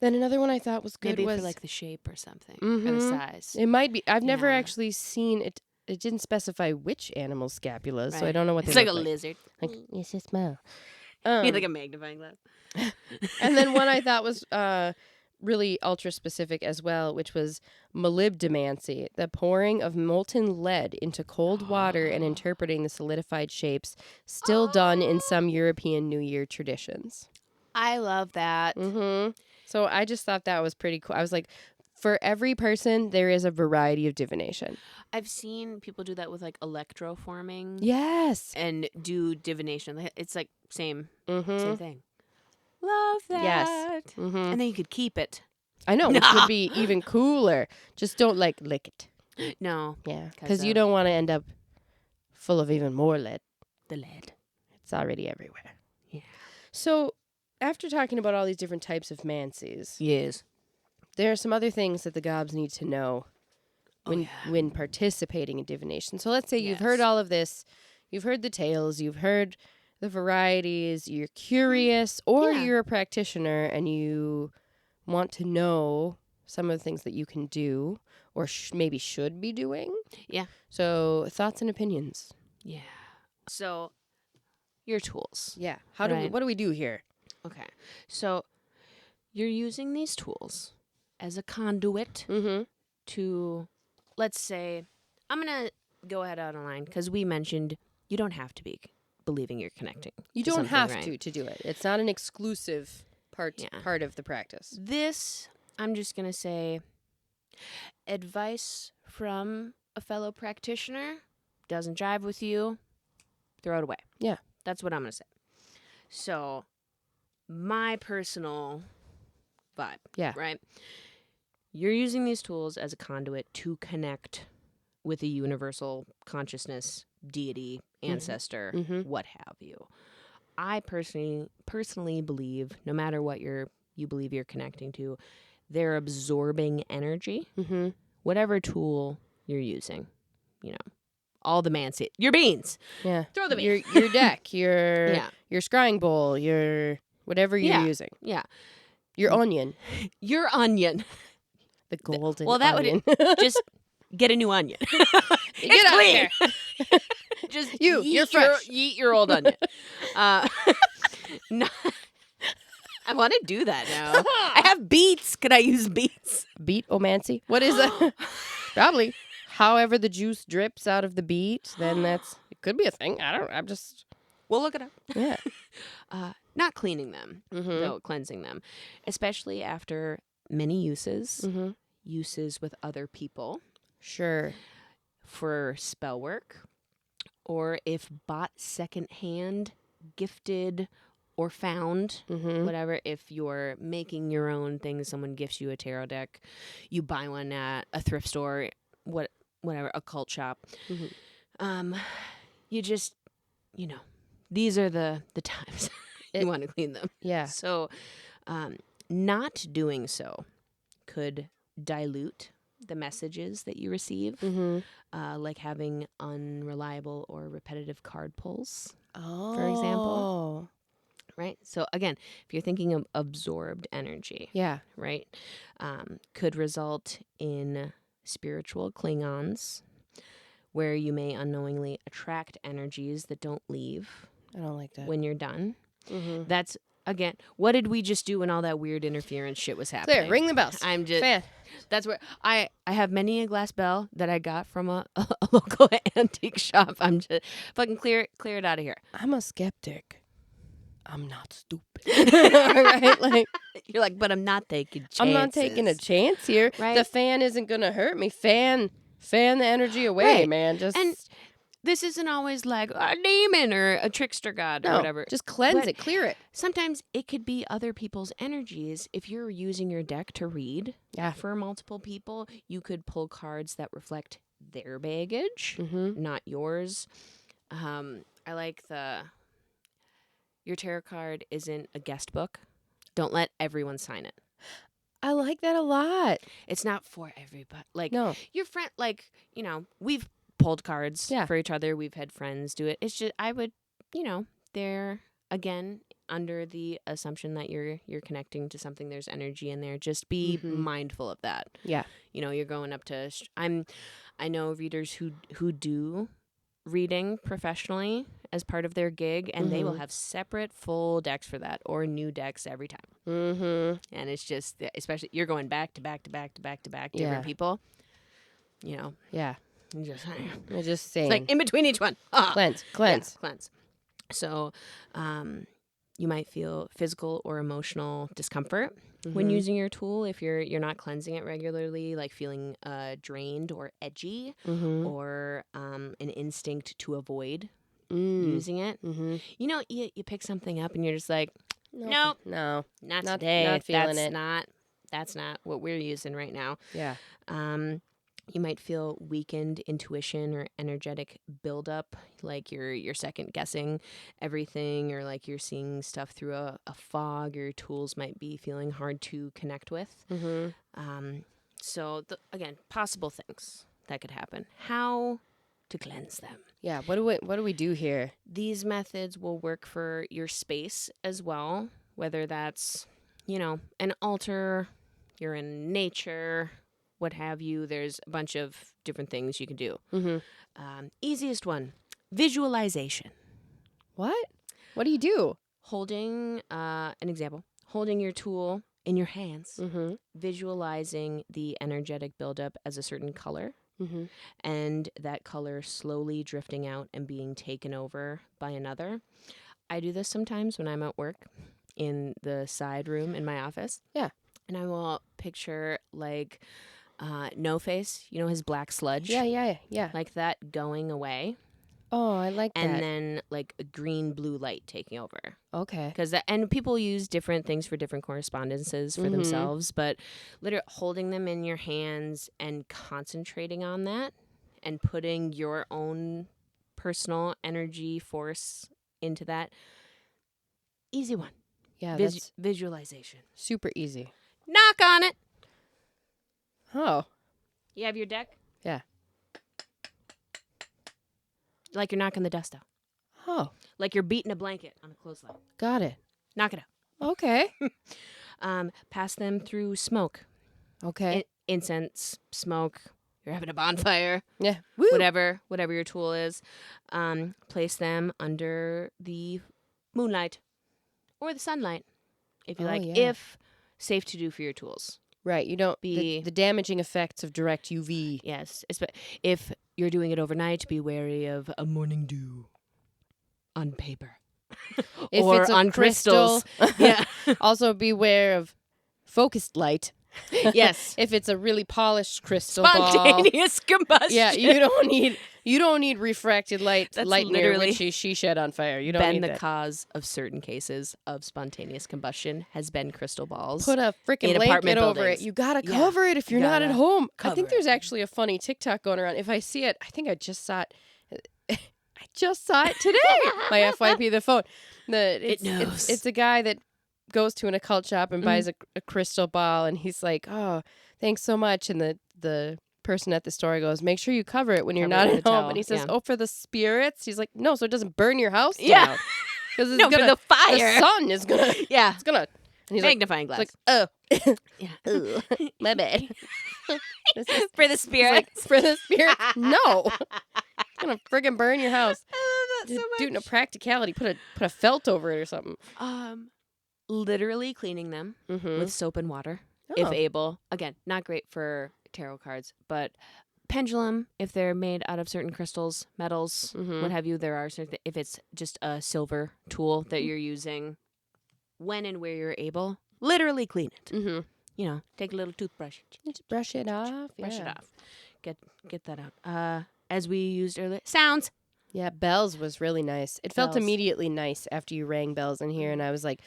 S2: Then another one I thought was good
S1: Maybe
S2: was...
S1: for like the shape or something. Or the size.
S2: It might be. I've never actually seen it. It didn't specify which animal scapulas, so I don't know what they
S1: look like. It's like a lizard.
S2: Like, yes, it smell.
S1: Like a magnifying glass.
S2: And then one I thought was really ultra specific as well, which was molybdemancy, the pouring of molten lead into cold water and interpreting the solidified shapes, still done in some European New Year traditions.
S1: I love that.
S2: Mm-hmm. So I just thought that was pretty cool. I was like, for every person, there is a variety of divination.
S1: I've seen people do that with like electroforming.
S2: Yes.
S1: And do divination. It's like same
S2: Mm-hmm.
S1: thing. Love that.
S2: Yes. Mm-hmm.
S1: And then you could keep it
S2: I know, which would be even cooler. Just don't lick it.
S1: No.
S2: Yeah, because you don't want to end up full of even more lead.
S1: The lead.
S2: It's already everywhere.
S1: Yeah.
S2: So, after talking about all these different types of mancies,
S1: Yes.
S2: there are some other things that the gobs need to know when participating in divination. So let's say you've heard all of this, you've heard the tales, you've heard the varieties, you're curious, or you're a practitioner and you want to know some of the things that you can do or maybe should be doing.
S1: Yeah.
S2: So thoughts and opinions.
S1: Yeah. So your tools.
S2: Yeah. What do we do here?
S1: Okay. So you're using these tools as a conduit to, let's say, I'm going to go ahead out of line because we mentioned you don't have to be believing you're connecting.
S2: You don't have to do it. It's not an exclusive part of the practice.
S1: This, I'm just going to say, advice from a fellow practitioner doesn't jive with you, throw it away.
S2: Yeah.
S1: That's what I'm going to say. So, my personal vibe.
S2: Yeah.
S1: Right? You're using these tools as a conduit to connect with a universal consciousness, deity, ancestor, what have you. I personally believe, no matter what you believe you're connecting to, they're absorbing energy. Whatever tool you're using, all the your beans.
S2: Yeah.
S1: Throw the beans.
S2: Your deck, your scrying bowl, your whatever you're using.
S1: Yeah.
S2: Your onion.
S1: Your onion.
S2: The golden
S1: onion. Would just get a new onion.
S2: Get clean.
S1: Out there. Just
S2: you're fresh.
S1: Eat your old onion. No, I want to do that now. I have beets. Could I use beets?
S2: Beet-omancy? What is that? Probably. However the juice drips out of the beet, then it could be a thing.
S1: We'll look it up.
S2: Yeah.
S1: Not cleaning them, though, cleansing them. Especially after many uses. Uses with other people.
S2: Sure.
S1: For spell work. Or if bought secondhand, gifted, or found, whatever. If you're making your own thing, someone gifts you a tarot deck, you buy one at a thrift store, whatever, a cult shop. You just, these are the times you want to clean them.
S2: Yeah.
S1: So, not doing so could dilute the messages that you receive, like having unreliable or repetitive card pulls, for example. Right? So, again, if you're thinking of absorbed energy, right, could result in spiritual Klingons, where you may unknowingly attract energies that don't leave.
S2: I don't like that.
S1: When you're done. That's, again, what did we just do when all that weird interference shit was happening?
S2: Clear, ring the bells.
S1: I'm just...
S2: Fan.
S1: That's where I have many a glass bell that I got from a local antique shop. I'm just fucking clear it out of here.
S2: I'm a skeptic. I'm not stupid. Right? Like,
S1: you're like, but I'm not taking chances.
S2: I'm not taking a chance here.
S1: Right?
S2: The fan isn't gonna hurt me. Fan the energy away, man.
S1: And this isn't always like a demon or a trickster god or whatever.
S2: Just cleanse it, clear it.
S1: Sometimes it could be other people's energies. If you're using your deck to read for multiple people, you could pull cards that reflect their baggage, not yours. I like your tarot card isn't a guest book. Don't let everyone sign it.
S2: I like that a lot.
S1: It's not for everybody. Like,
S2: no.
S1: Your friend, we've pulled cards for each other. We've had friends do it. It's just, I would, they're, again, under the assumption that you're connecting to something, there's energy in there. Just be mindful of that.
S2: Yeah.
S1: You're going up to, I know readers who do reading professionally as part of their gig, and they will have separate full decks for that or new decks every time. And it's just, especially, you're going back to back to back to back to back, different people,
S2: Yeah.
S1: I'm
S2: just saying.
S1: It's like in between each one.
S2: Cleanse.
S1: Yeah, cleanse. So, you might feel physical or emotional discomfort when using your tool if you're not cleansing it regularly, like feeling drained or edgy, or an instinct to avoid using it. You pick something up and you're just like, nope,
S2: no,
S1: not
S2: not
S1: today.
S2: not feeling
S1: That's
S2: it.
S1: not that's not what we're using right now.
S2: Yeah.
S1: You might feel weakened intuition or energetic buildup, like you're second guessing everything, or like you're seeing stuff through a fog. Your tools might be feeling hard to connect with. So again, possible things that could happen. How to cleanse them.
S2: Yeah. What do we do here?
S1: These methods will work for your space as well, whether that's, an altar, you're in nature, what have you. There's a bunch of different things you can do. Easiest one, visualization.
S2: What do you do?
S1: Holding, an example, holding your tool in your hands, visualizing the energetic buildup as a certain color, and that color slowly drifting out and being taken over by another. I do this sometimes when I'm at work in the side room in my office.
S2: Yeah.
S1: And I will picture like No Face, his black sludge.
S2: Yeah.
S1: Like that going away.
S2: Oh, I like that.
S1: And then like a green blue light taking over.
S2: Okay.
S1: And people use different things for different correspondences for themselves, but literally holding them in your hands and concentrating on that and putting your own personal energy force into that. Easy one.
S2: Yeah, that's
S1: visualization.
S2: super easy.
S1: Knock on it.
S2: Oh.
S1: You have your deck?
S2: Yeah.
S1: Like you're knocking the dust out.
S2: Oh.
S1: Like you're beating a blanket on a clothesline.
S2: Got it.
S1: Knock it out.
S2: Okay.
S1: Pass them through smoke.
S2: Okay.
S1: Incense, smoke. You're having a bonfire.
S2: Yeah. Woo.
S1: Whatever your tool is. Place them under the moonlight or the sunlight, if you like.
S2: Yeah.
S1: If safe to do for your tools.
S2: Right. You don't the damaging effects of direct UV.
S1: Yes. If you're doing it overnight, be wary of a morning dew on paper.
S2: If
S1: or
S2: it's
S1: on crystals.
S2: Yeah. Also beware of focused light.
S1: Yes.
S2: If it's a really polished crystal ball.
S1: Spontaneous combustion.
S2: Yeah, you don't need refracted light.
S1: That's
S2: light near
S1: literally
S2: which she shed on fire. You don't need
S1: the
S2: that.
S1: cause of certain cases of spontaneous combustion has been crystal balls.
S2: Put a freaking
S1: in
S2: blanket
S1: apartment
S2: over
S1: buildings.
S2: it. You gotta cover it if you're not at home. I think
S1: cover
S2: there's
S1: it.
S2: actually a funny TikTok going around. If I see it, I think I just saw it. I just saw it today. My FYP the phone.
S1: It knows.
S2: It's a guy that goes to an occult shop and buys a crystal ball, and he's like, "Oh, thanks so much." And the person at the store goes, "Make sure you cover it when you're not at home." And he says, "Oh, for the spirits." He's like, "No, so it doesn't burn your house down."
S1: Yeah.
S2: Because
S1: No, for the fire.
S2: The sun is gonna.
S1: Yeah.
S2: It's gonna. And he's
S1: magnifying glass.
S2: like, "Oh,
S1: Yeah.
S2: ooh, my bad." This is
S1: For the spirit.
S2: for the spirits. No, it's gonna friggin' burn your house.
S1: I love that so much.
S2: Do it in a practicality. Put a felt over it or something.
S1: Literally cleaning them with soap and water, if able. Again, not great for tarot cards, but pendulum, if they're made out of certain crystals, metals, what have you, there are certain, if it's just a silver tool that you're using, when and where you're able, literally clean it. Take a little toothbrush.
S2: Just brush it off.
S1: Brush it off. Get that out. As we used earlier, sounds.
S2: Yeah, bells was really nice. It felt
S1: Bells.
S2: immediately nice after you rang bells in here, and I was like,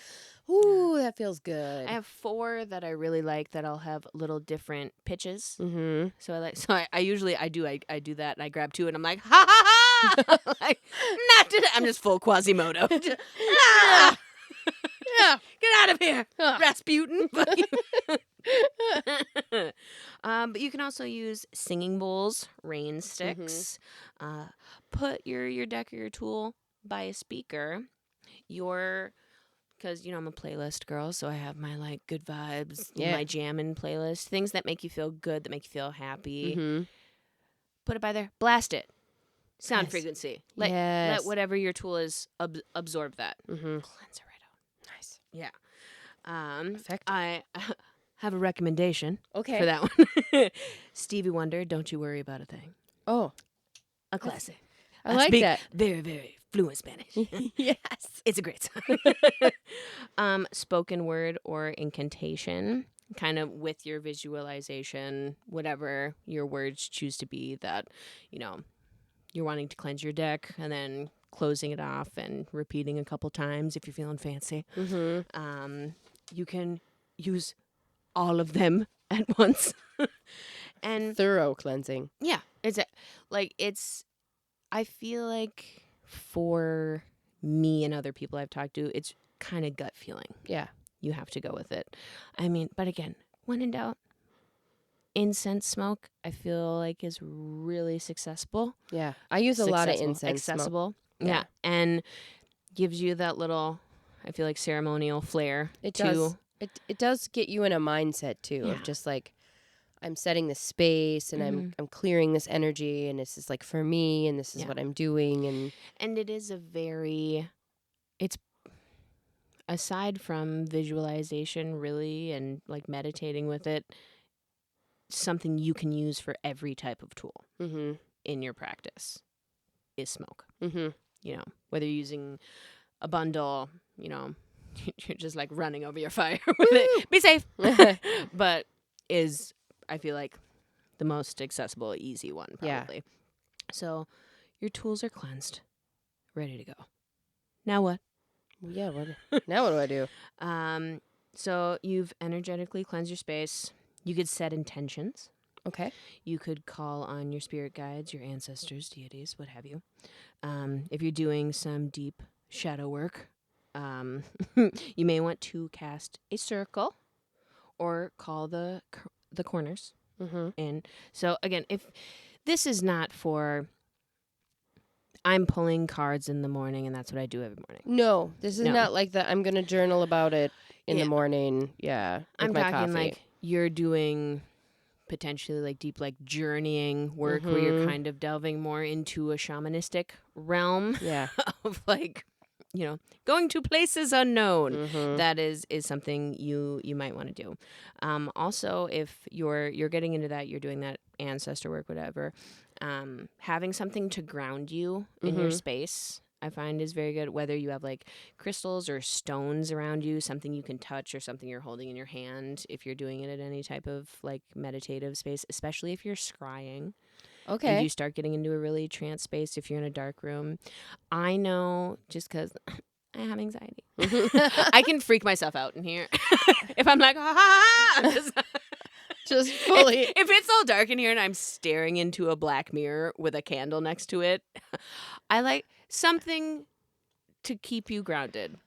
S2: ooh, that feels good.
S1: I have 4 that I really like that I'll have little different pitches.
S2: Mm-hmm.
S1: I usually do that, and I grab 2 and I'm like, ha ha ha, like, not today. I'm just full Quasimodo.
S2: Yeah.
S1: Get out of here, Rasputin. But you can also use singing bowls, rain sticks. Put your deck or your tool by a speaker. Because, I'm a playlist girl, so I have my, like, good vibes, my jamming playlist, things that make you feel good, that make you feel happy. Put it by there. Blast it. Sound frequency. Let whatever your tool is absorb that. Cleanse it right out.
S2: Nice.
S1: Yeah.
S2: Effective.
S1: I have a recommendation for that one. Stevie Wonder, Don't You Worry About a Thing.
S2: Oh.
S1: A classic.
S2: I like that.
S1: Very, very fluent Spanish.
S2: Yes.
S1: It's a great song. Spoken word or incantation, kind of with your visualization, whatever your words choose to be that, you're wanting to cleanse your deck, and then closing it off and repeating a couple times if you're feeling fancy. You can use all of them at once. And
S2: thorough cleansing.
S1: yeah, I feel like for me and other people I've talked to, it's kind of gut feeling.
S2: Yeah.
S1: You have to go with it. I mean, but again, when in doubt, incense smoke, I feel like is really successful.
S2: Yeah. I use a lot of incense smoke.
S1: Accessible.
S2: Yeah.
S1: Yeah. And gives you that little, I feel like, ceremonial flair.
S2: It
S1: too.
S2: does. It does get you in a mindset too
S1: Yeah.
S2: of just like, I'm setting this space and I'm clearing this energy and this is like for me and this is what I'm doing
S1: and it is it's aside from visualization really and like meditating with it, something you can use for every type of tool in your practice is smoke. You know, whether you're using a bundle, you know, you're just like running over your fire with it. Be safe. But is, I feel like, the most accessible, easy one, probably. Yeah. So your tools are cleansed, ready to go. Now what?
S2: Yeah, now what do I do?
S1: So you've energetically cleansed your space. You could set intentions.
S2: Okay.
S1: You could call on your spirit guides, your ancestors, deities, what have you. If you're doing some deep shadow work, you may want to cast a circle or call the corners in. So again, if this is not for I'm pulling cards in the morning and that's what I do every morning.
S2: No, this is not like that. I'm going to journal about it in the morning. Yeah.
S1: I'm
S2: my
S1: talking
S2: coffee.
S1: like you're doing potentially like deep like journeying work where you're kind of delving more into a shamanistic realm.
S2: Yeah.
S1: Of like, you know, going to places unknown. That is something you might want to do. Also, if you're getting into that, you're doing that ancestor work, whatever, having something to ground you in your space, I find is very good. Whether you have like crystals or stones around you, something you can touch or something you're holding in your hand, if you're doing it at any type of like meditative space, especially if you're scrying.
S2: Okay.
S1: And you start getting into a really trance space if you're in a dark room. I know just because I have anxiety. I can freak myself out in here. If I'm like, I'm
S2: just fully.
S1: If it's all dark in here and I'm staring into a black mirror with a candle next to it, I like something to keep you grounded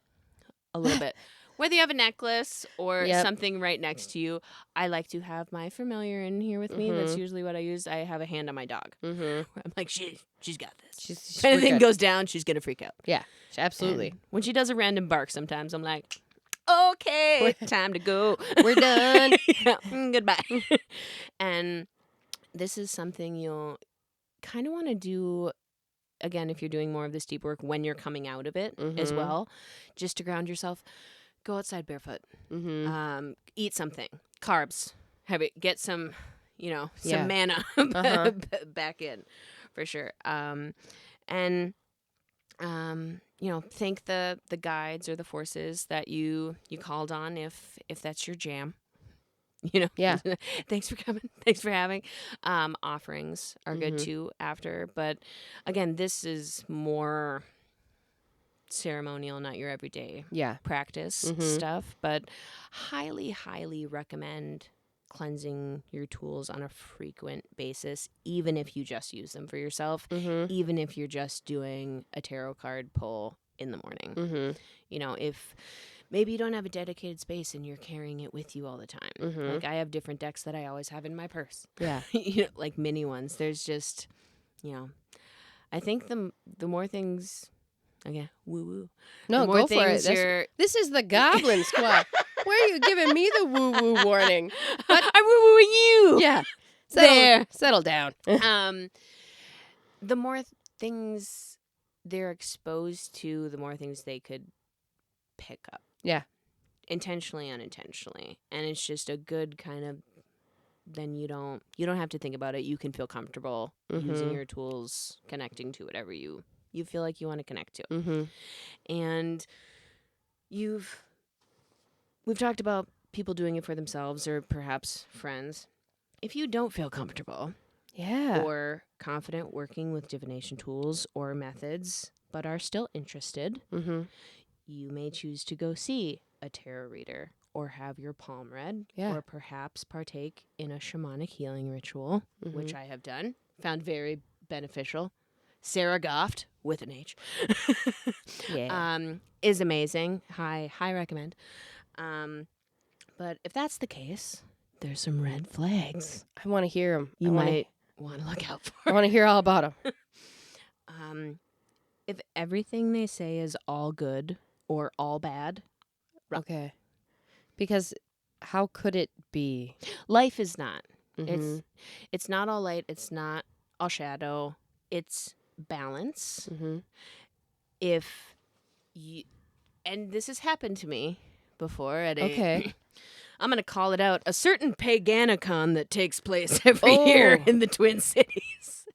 S1: a little bit. Whether you have a necklace or something right next to you, I like to have my familiar in here with me. That's usually what I use. I have a hand on my dog. I'm like, she's got this. If anything goes down, she's going to freak out.
S2: Yeah, absolutely.
S1: And when she does a random bark sometimes, I'm like, okay, time to go.
S2: We're done.
S1: Goodbye. And this is something you'll kind of want to do, again, if you're doing more of this deep work when you're coming out of it as well, just to ground yourself. Go outside barefoot. Eat something. Carbs. Get some, some mana back in, for sure. And thank the guides or the forces that you called on if that's your jam.
S2: Yeah.
S1: Thanks for coming. Thanks for having. Offerings are good too after. But again, this is more ceremonial, not your everyday practice stuff, but highly recommend cleansing your tools on a frequent basis, even if you just use them for yourself, even if you're just doing a tarot card pull in the morning. If maybe you don't have a dedicated space and you're carrying it with you all the time. Like I have different decks that I always have in my purse. Yeah. Like mini ones. There's just, I think the more things. Okay, woo-woo.
S2: No, go for it. This is the Goblin Squad. Where are you giving me the woo-woo warning?
S1: But I'm woo-wooing you.
S2: Yeah. Settle down.
S1: The more things they're exposed to, the more things they could pick up.
S2: Yeah.
S1: Intentionally, unintentionally. And it's just a good kind of, then you don't have to think about it. You can feel comfortable using your tools, connecting to whatever you feel like you want to connect to. And we've talked about people doing it for themselves or perhaps friends. If you don't feel comfortable or confident working with divination tools or methods, but are still interested, you may choose to go see a tarot reader or have your palm read,
S2: Yeah.
S1: or perhaps partake in a shamanic healing ritual, which I have done, found very beneficial. Sarah Goft, with an H, is amazing. High recommend. But if that's the case, there's some red flags
S2: I want to hear them.
S1: you might want to look out for.
S2: I want to hear all about them.
S1: If everything they say is all good or all bad,
S2: Okay. Because how could it be?
S1: life is not.
S2: Mm-hmm.
S1: It's not all light. It's not all shadow. It's balance.
S2: Mm-hmm.
S1: If you, and this has happened to me before at a,
S2: Okay.
S1: I'm going to call it out, a certain Paganicon that takes place every year in the Twin Cities,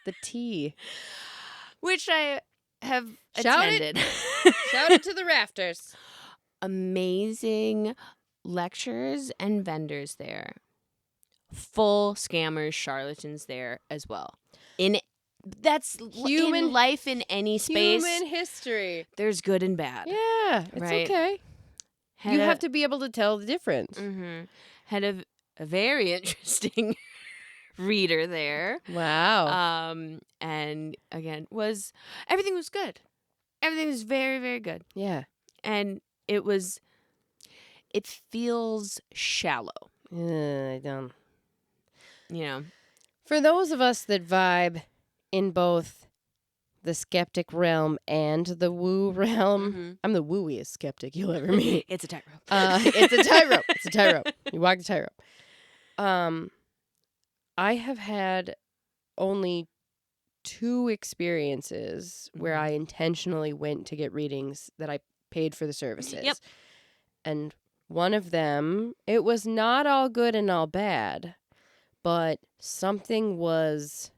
S2: The tea.
S1: which I have
S2: Shout
S1: attended.
S2: Shout it to the rafters.
S1: Amazing lectures and vendors there. Full scammers, charlatans there as well. That's in life in any space.
S2: Human history.
S1: There's good and bad.
S2: Yeah, it's
S1: right?
S2: okay. You have to be able to tell the difference.
S1: Mm-hmm. Had a very interesting reader there.
S2: Wow.
S1: And again, everything was good. Everything was very, very good.
S2: Yeah.
S1: And it feels shallow.
S2: I don't.
S1: You know.
S2: For those of us that vibe in both the skeptic realm and the woo realm, I'm the wooiest skeptic you'll ever meet.
S1: It's a tightrope.
S2: It's a tightrope. It's a tightrope. You walk the tightrope. I have had only 2 experiences where I intentionally went to get readings that I paid for the services.
S1: Yep.
S2: And one of them, it was not all good and all bad, but something was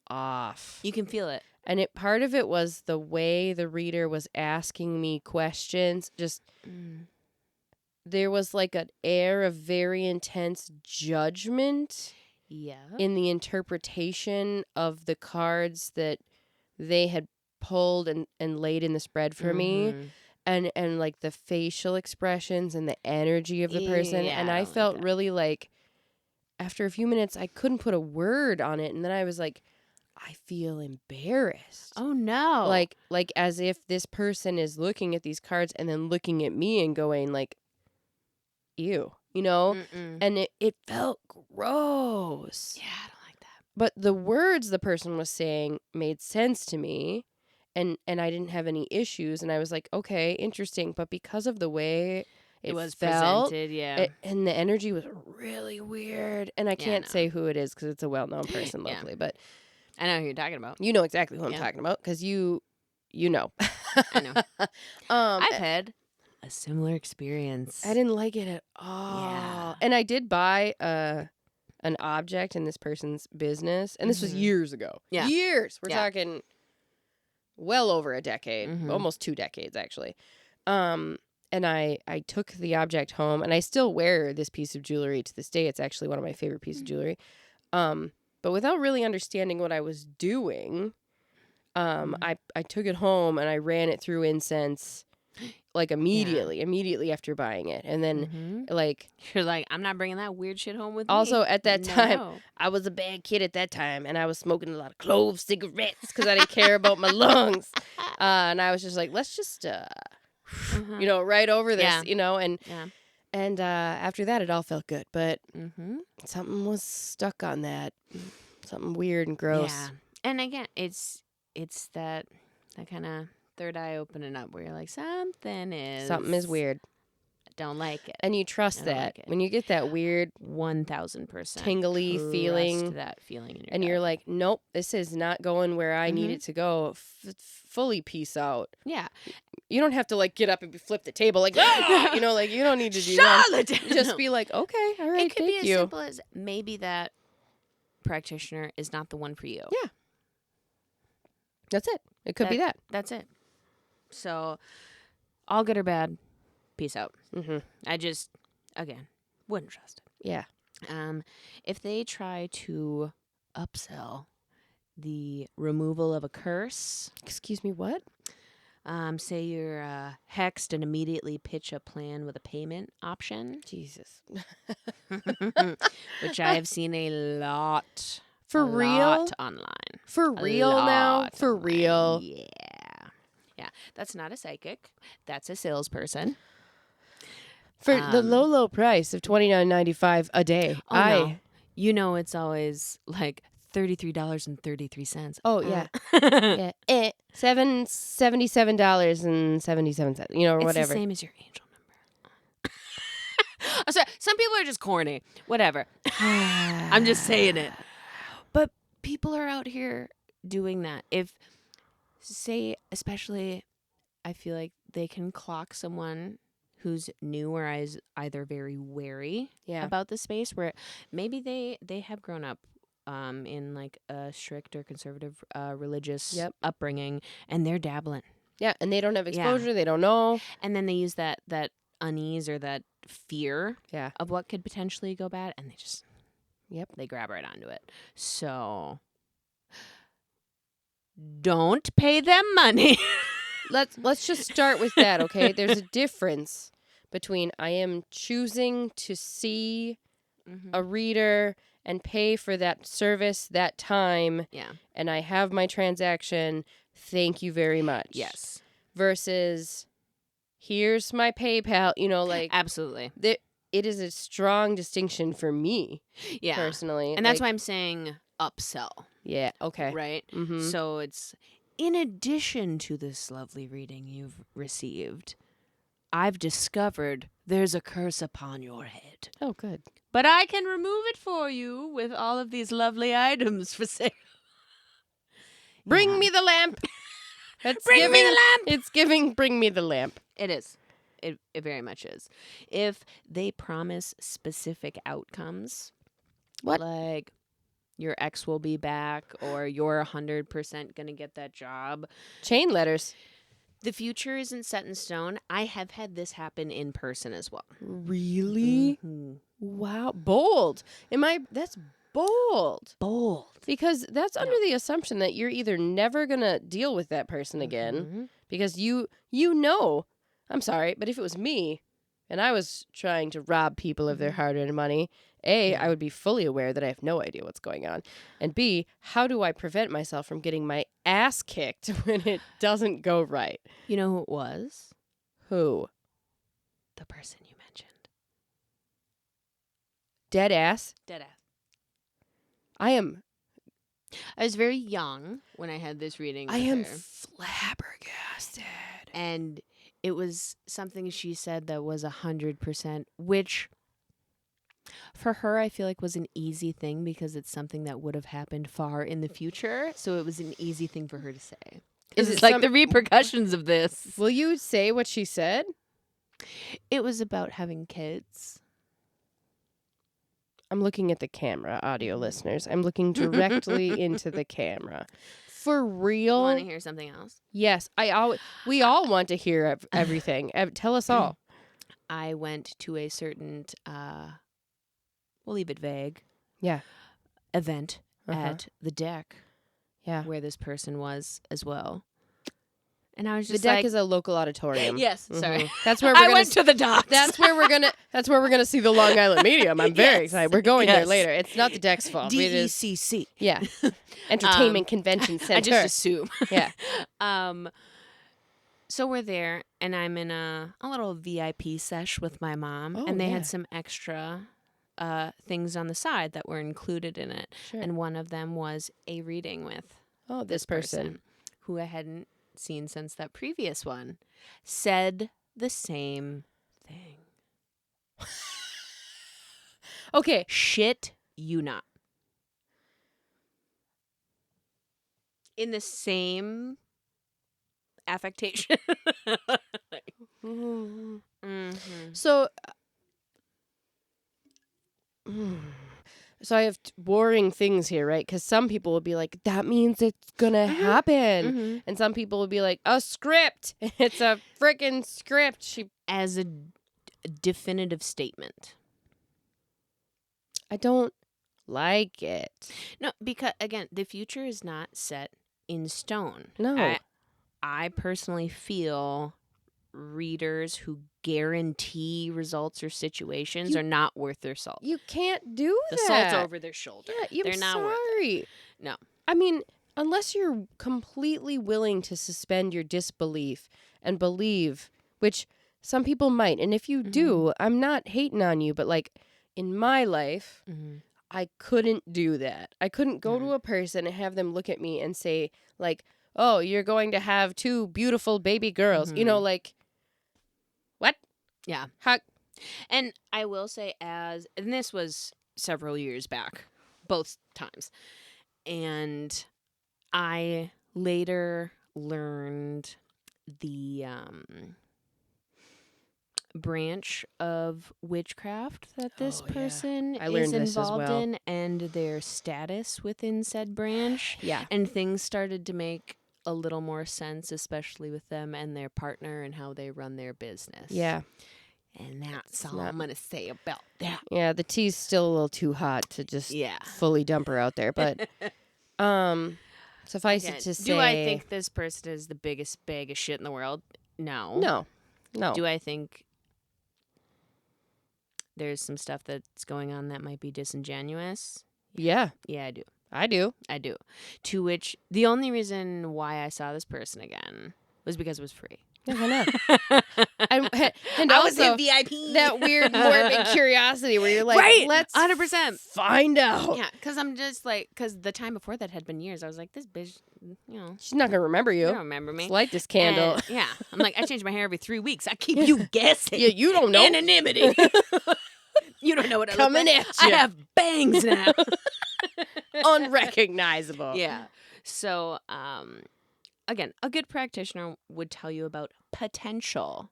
S2: off.
S1: You can feel it.
S2: And part of it was the way the reader was asking me questions. Just there was like an air of very intense judgment in the interpretation of the cards that they had pulled and laid in the spread for me. And like the facial expressions and the energy of the person. And I felt really like after a few minutes, I couldn't put a word on it. And then I was like, I feel embarrassed.
S1: Oh, no.
S2: Like as if this person is looking at these cards and then looking at me and going like, ew, you know? And it felt gross.
S1: Yeah, I don't like that.
S2: But the words the person was saying made sense to me. And I didn't have any issues. And I was like, okay, interesting. But because of the way it was felt,
S1: presented,
S2: and the energy was really weird. And I can't say who it is because it's a well-known person locally. But
S1: I know who you're talking about.
S2: you know exactly who I'm talking about because you know.
S1: I know. I've had a similar experience.
S2: I didn't like it at all.
S1: Yeah.
S2: And I did buy an object in this person's business. And this was years ago.
S1: Yeah.
S2: Years. We're talking well over a decade. Almost 2 decades, actually. And I took the object home. And I still wear this piece of jewelry to this day. It's actually one of my favorite pieces of jewelry. But without really understanding what I was doing, I took it home and I ran it through incense like immediately after buying it. And then like
S1: you're like, I'm not bringing that weird shit home with me.
S2: Also at that time, I was a bad kid at that time and I was smoking a lot of clove cigarettes because I didn't care about my lungs. And I was just like, let's just, right over this, and after that, it all felt good. But something was stuck on that. Something weird and gross.
S1: Yeah. And again, it's that kind of third eye opening up where you're like, something is
S2: weird.
S1: Don't like it.
S2: And you trust that. When you get that weird
S1: 1000%
S2: tingly feeling,
S1: that feeling in your
S2: and
S1: gut.
S2: you're like, nope, this is not going where I need it to go. Fully peace out.
S1: Yeah.
S2: You don't have to like get up and flip the table like, like you don't need to do
S1: Charlotte!
S2: that. Just be like, okay, all right,
S1: it could
S2: thank
S1: be
S2: you.
S1: as simple as maybe that practitioner is not the one for you.
S2: Yeah. That's it. It could be that.
S1: That's it. So, all good or bad, peace out. I just, again, wouldn't trust it.
S2: Yeah.
S1: If they try to upsell the removal of a curse.
S2: Excuse me, what?
S1: Say you're hexed and immediately pitch a plan with a payment option,
S2: Jesus.
S1: which I have seen a lot.
S2: For
S1: a
S2: real?
S1: lot online.
S2: For
S1: A
S2: real now?
S1: lot
S2: For
S1: online.
S2: real?
S1: Yeah. That's not a psychic. That's a salesperson.
S2: For the low price of $29.95 a day.
S1: Oh, no. You know it's always like $33.33.
S2: Oh, yeah. Yeah. $77.77, or
S1: It's
S2: whatever.
S1: the same as your angel number. So, some people are just corny. Whatever. I'm just saying it. But people are out here doing that. Especially, I feel like they can clock someone who's new or is either very wary about the space, where maybe they have grown up in like a strict or conservative religious upbringing, and they're dabbling.
S2: Yeah, and they don't have exposure. They don't know.
S1: And then they use that unease or that fear
S2: Yeah.
S1: of what could potentially go bad, and they just they grab right onto it. So don't pay them money.
S2: Let's just start with that, okay? There's a difference between I am choosing to see a reader and pay for that service, that time, and I have my transaction. Thank you very much.
S1: Yes.
S2: Versus, here's my PayPal.
S1: Absolutely.
S2: It is a strong distinction for me, personally.
S1: And that's why I'm saying upsell.
S2: Yeah, okay.
S1: Right?
S2: Mm-hmm.
S1: So it's, in addition to this lovely reading you've received, I've discovered there's a curse upon your head.
S2: Oh, good.
S1: But I can remove it for you with all of these lovely items for sale.
S2: Bring me the lamp.
S1: Bring me the lamp.
S2: It's giving bring me the lamp.
S1: It is. It very much is. If they promise specific outcomes,
S2: what?
S1: Like your ex will be back, or you're 100% going to get that job.
S2: Chain letters.
S1: The future isn't set in stone. I have had this happen in person as well.
S2: Really?
S1: Mm-hmm.
S2: Wow. Bold. That's bold.
S1: Bold.
S2: Because that's under the assumption that you're either never going to deal with that person again, because you know, I'm sorry, but if it was me and I was trying to rob people of their hard-earned money, A, I would be fully aware that I have no idea what's going on. And B, how do I prevent myself from getting my ass kicked when it doesn't go right?
S1: You know who it was?
S2: Who?
S1: The person you mentioned.
S2: Dead ass?
S1: Dead ass.
S2: I
S1: was very young when I had this reading.
S2: I am
S1: her.
S2: flabbergasted.
S1: And it was something she said that was 100%, which for her, I feel like was an easy thing because it's something that would have happened far in the future. So it was an easy thing for her to say.
S2: Is
S1: It's
S2: it
S1: like the repercussions of this.
S2: Will you say what she said?
S1: It was about having kids.
S2: I'm looking at the camera, audio listeners. I'm looking directly into the camar. For real?
S1: Want to hear something else?
S2: Yes. We all want to hear everything. Tell us all.
S1: I went to a certain, we'll leave it vague.
S2: Yeah.
S1: Event at the deck.
S2: Yeah.
S1: Where this person was as well. And I was
S2: The
S1: just
S2: deck is a local auditorium.
S1: Yes, sorry.
S2: That's where we're
S1: I went to the docks.
S2: That's where we're gonna see the Long Island Medium. I'm very excited. We're going there later. It's not the deck's fault.
S1: DECC.
S2: Yeah. Entertainment Convention Center.
S1: I just assume.
S2: Yeah.
S1: So we're there, and I'm in a little VIP sesh with my mom, and they had some extra things on the side that were included in it.
S2: Sure.
S1: And one of them was a reading with
S2: this person
S1: who I hadn't seen since that previous one, said the same thing.
S2: Okay.
S1: Shit you not. In the same affectation.
S2: So I have warring things here, right? Because some people will be like, that means it's gonna happen. And some people will be like, a script. It's a freaking script.
S1: As a definitive statement.
S2: I don't like it.
S1: No, because, again, the future is not set in stone.
S2: No.
S1: I personally feel readers who guarantee results or situations are not worth their salt.
S2: You can't do
S1: The
S2: that.
S1: salt's over their shoulder.
S2: Yeah,
S1: They're not worth it. No.
S2: I mean, unless you're completely willing to suspend your disbelief and believe, which some people might. And if you do, I'm not hating on you, but like in my life, I couldn't do that. I couldn't go to a person and have them look at me and say like, oh, you're going to have 2 beautiful baby girls. You know, like, what?
S1: Yeah.
S2: How?
S1: And I will say and this was several years back, both times. And I later learned the branch of witchcraft that this person is involved in and their status within said branch.
S2: Yeah.
S1: And things started to make a little more sense, especially with them and their partner and how they run their business.
S2: Yeah.
S1: And that's all I'm going to say about that.
S2: Yeah, the tea's still a little too hot to just fully dump her out there. But suffice it to say...
S1: Do I think this person is the biggest bag of shit in the world? No.
S2: No.
S1: Do I think there's some stuff that's going on that might be disingenuous?
S2: Yeah.
S1: Yeah, I do.
S2: I do.
S1: To which the only reason why I saw this person again was because it was free.
S2: Yeah, why not? and
S1: I
S2: also,
S1: was in VIP.
S2: That weird morbid curiosity where you're like,
S1: right,
S2: let's
S1: 100%
S2: find out.
S1: Yeah, because I'm just like, because the time before that had been years. I was like, this bitch,
S2: she's not gonna remember you.
S1: You don't remember me.
S2: Let's light this candle.
S1: And, yeah, I'm like, I change my hair every 3 weeks. I keep you guessing.
S2: Yeah, you don't know.
S1: Anonymity. You don't know what I
S2: Coming
S1: look like.
S2: at you.
S1: I have bangs now.
S2: Unrecognizable.
S1: Yeah. So, again, a good practitioner would tell you about potential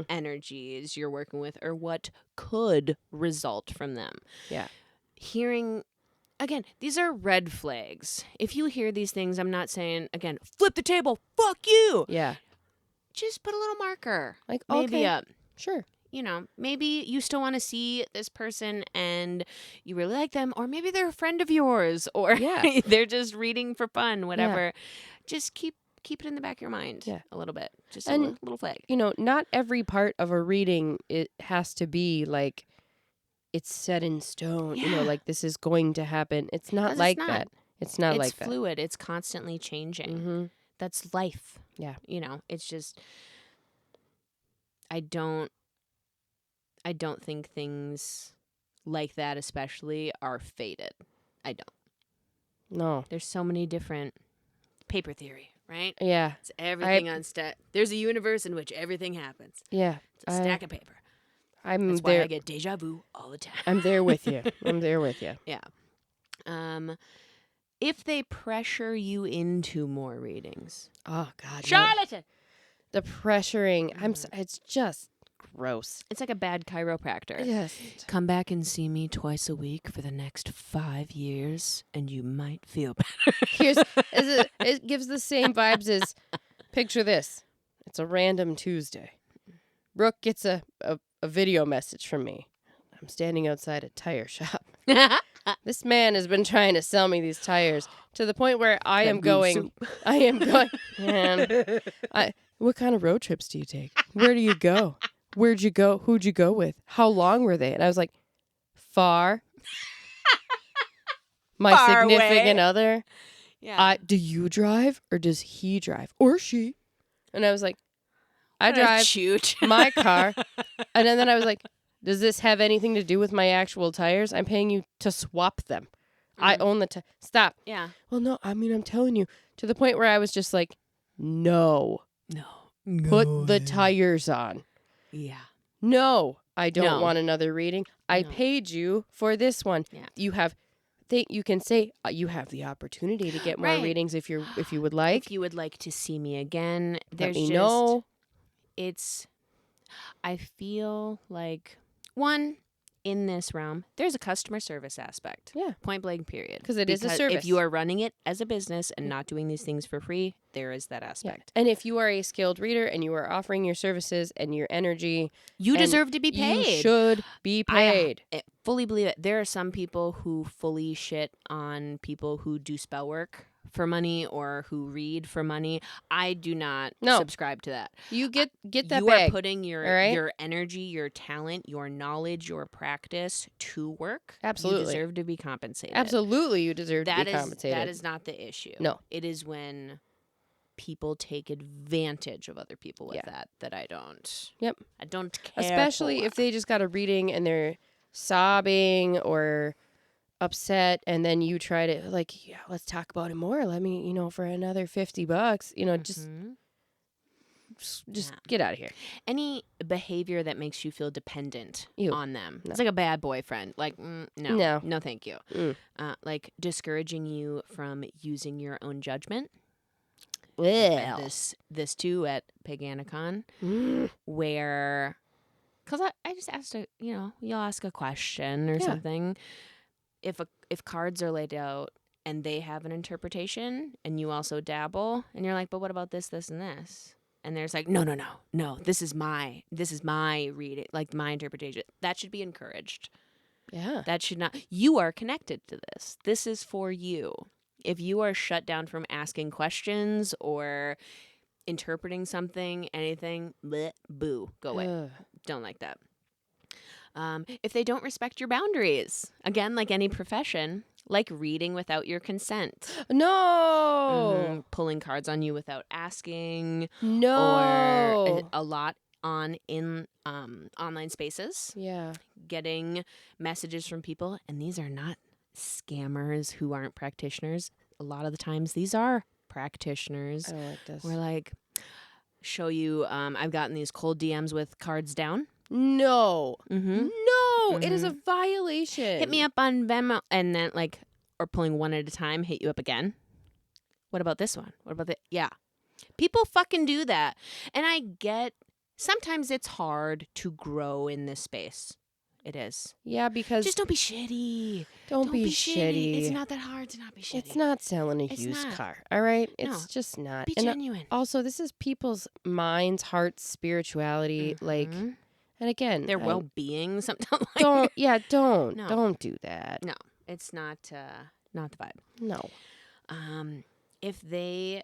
S1: energies you're working with or what could result from them.
S2: Yeah.
S1: Hearing, again, these are red flags. If you hear these things, I'm not saying, again, flip the table, fuck you.
S2: Yeah.
S1: Just put a little marker.
S2: Like,
S1: maybe
S2: okay.
S1: up.
S2: Sure.
S1: Maybe you still want to see this person and you really like them, or maybe they're a friend of yours, or they're just reading for fun, whatever. Yeah. Just keep it in the back of your mind a little bit. Just a little flag.
S2: Not every part of a reading, it has to be like it's set in stone.
S1: Yeah.
S2: Like this is going to happen. It's not like that. It's not like that.
S1: It's fluid. It's constantly changing.
S2: Mm-hmm.
S1: That's life.
S2: Yeah.
S1: It's just, I don't think things like that especially are fated. I don't.
S2: No.
S1: There's so many different paper theory, right?
S2: Yeah.
S1: It's everything on stack. There's a universe in which everything happens.
S2: Yeah.
S1: It's a stack of paper.
S2: That's
S1: why I get deja vu all the time.
S2: I'm there with you.
S1: Yeah. If they pressure you into more readings.
S2: Oh, God.
S1: Charlatan!
S2: No. The pressuring. It's just gross.
S1: It's like a bad chiropractor.
S2: Yes.
S1: Come back and see me twice a week for the next 5 years, and you might feel better.
S2: It gives the same vibes as, picture this. It's a random Tuesday. Brooke gets a video message from me. I'm standing outside a tire shop. This man has been trying to sell me these tires to the point where I am going, man, what kind of road trips do you take? Where do you go? Where'd you go? Who'd you go with? How long were they? And I was like, far. My
S1: far
S2: significant
S1: away.
S2: Other.
S1: Yeah.
S2: Do you drive or does he drive? Or she? And I was like, I drive my car. And then I was like, does this have anything to do with my actual tires? I'm paying you to swap them. I own the Stop.
S1: Yeah.
S2: Well, no, I'm telling you. To the point where I was just like, no. Put the tires on.
S1: Yeah.
S2: No, I don't want another reading. I paid you for this one.
S1: Yeah.
S2: You can say you have the opportunity to get more readings if you would like.
S1: If you would like to see me again,
S2: let me know.
S1: I feel like in this realm, there's a customer service aspect.
S2: Yeah.
S1: Point blank, period.
S2: Because it is a service.
S1: If you are running it as a business and not doing these things for free, there is that aspect.
S2: Yeah. And if you are a skilled reader and you are offering your services and your energy,
S1: you deserve to be paid.
S2: You should be paid.
S1: I fully believe it. There are some people who fully shit on people who do spell work for money or who read for money. I do not
S2: No.
S1: subscribe to that.
S2: You get that
S1: You
S2: bag.
S1: are putting your
S2: all right?
S1: your energy, your talent, your knowledge, your practice to work.
S2: Absolutely.
S1: You deserve to be compensated.
S2: Absolutely, you deserve to be compensated.
S1: That is not the issue.
S2: No.
S1: It is when people take advantage of other people with that I don't.
S2: Yep.
S1: I don't care.
S2: Especially if they just got a reading and they're sobbing or upset, and then you try to let's talk about it more. Let me, for another $50, just get out of here.
S1: Any behavior that makes you feel dependent on them.
S2: No.
S1: It's like a bad boyfriend. Like, no, thank you. Like discouraging you from using your own judgment.
S2: Well,
S1: this too at Paganicon, where, because I just asked you'll ask a question or something. If cards are laid out and they have an interpretation and you also dabble and you're like, but what about this, this, and this? And there's like, no, this is my reading, like my interpretation. That should be encouraged.
S2: Yeah.
S1: That should not. You are connected to this. This is for you. If you are shut down from asking questions or interpreting something, anything, bleh, boo, go away. Don't like that. If they don't respect your boundaries, again, like any profession, like reading without your consent.
S2: No.
S1: Pulling cards on you without asking.
S2: No.
S1: Or a lot in online spaces.
S2: Yeah.
S1: Getting messages from people, and these are not scammers who aren't practitioners. A lot of the times these are practitioners.
S2: I don't like this.
S1: We're like, show you, I've gotten these cold DMs with cards down.
S2: No. No. It is a violation.
S1: Hit me up on Venmo, and then or pulling one at a time, hit you up again. What about this one? What about yeah. People fucking do that. And I get, sometimes it's hard to grow in this space. It is.
S2: Yeah, because...
S1: Just don't be shitty.
S2: Don't be shitty.
S1: It's not that hard to not be shitty.
S2: It's not selling a used car, all right? It's just not.
S1: Be genuine.
S2: Also, this is people's minds, hearts, spirituality, and again...
S1: Their well-being sometimes.
S2: Don't do that.
S1: No, it's not the vibe.
S2: No.
S1: If they,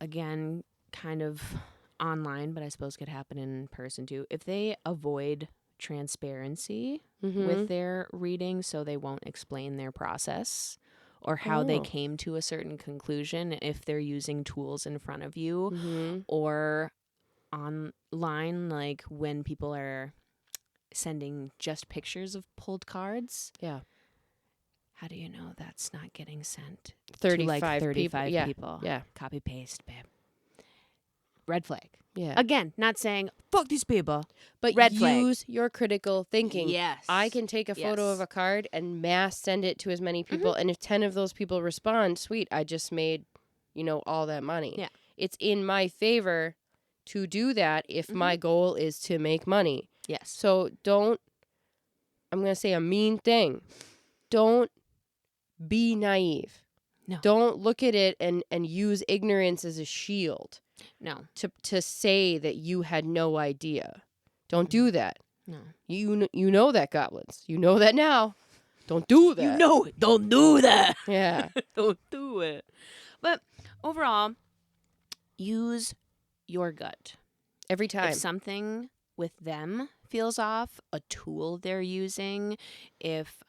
S1: again, kind of online, but I suppose could happen in person too, if they avoid transparency with their reading, so they won't explain their process or how they came to a certain conclusion, if they're using tools in front of you or online, like when people are sending just pictures of pulled cards.
S2: Yeah.
S1: How do you know that's not getting sent
S2: 35
S1: to 35
S2: people?
S1: people?
S2: Yeah.
S1: Copy paste, babe. Red flag.
S2: Yeah.
S1: Again, not saying fuck these people,
S2: but
S1: red flag.
S2: Use your critical thinking.
S1: Yes.
S2: I can take a photo of a card and mass send it to as many people, and if 10 of those people respond, sweet, I just made, all that money.
S1: Yeah.
S2: It's in my favor to do that if my goal is to make money.
S1: Yes.
S2: So I'm going to say a mean thing. Don't be naive.
S1: No.
S2: Don't look at it and use ignorance as a shield.
S1: No.
S2: To say that you had no idea. Don't do that.
S1: No.
S2: You know that, goblins. You know that now. Don't do that.
S1: You know it. Don't do that.
S2: Yeah.
S1: Don't do it. But overall, use your gut.
S2: Every time.
S1: If something with them feels off, a tool they're using, if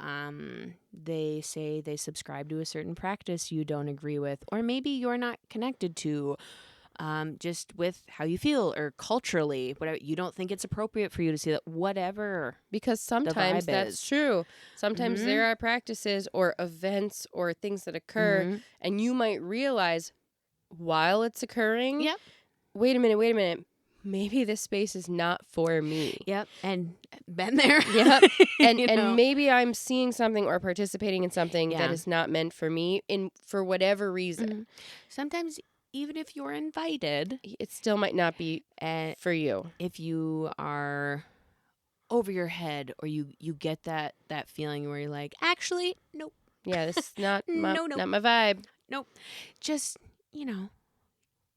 S1: they say they subscribe to a certain practice you don't agree with, or maybe you're not connected to, just with how you feel or culturally, whatever, you don't think it's appropriate for you to see that, whatever.
S2: Because sometimes that's true. Sometimes there are practices or events or things that occur, and you might realize while it's occurring, wait a minute. Maybe this space is not for me.
S1: Yep. And been there.
S2: Yep. And maybe I'm seeing something or participating in something that is not meant for me for whatever reason.
S1: Sometimes even if you're invited,
S2: it still might not be for you. If
S1: you are over your head or you get that feeling where you're like, actually, nope.
S2: Yeah, this is not my,
S1: no.
S2: not my vibe.
S1: Nope. Just,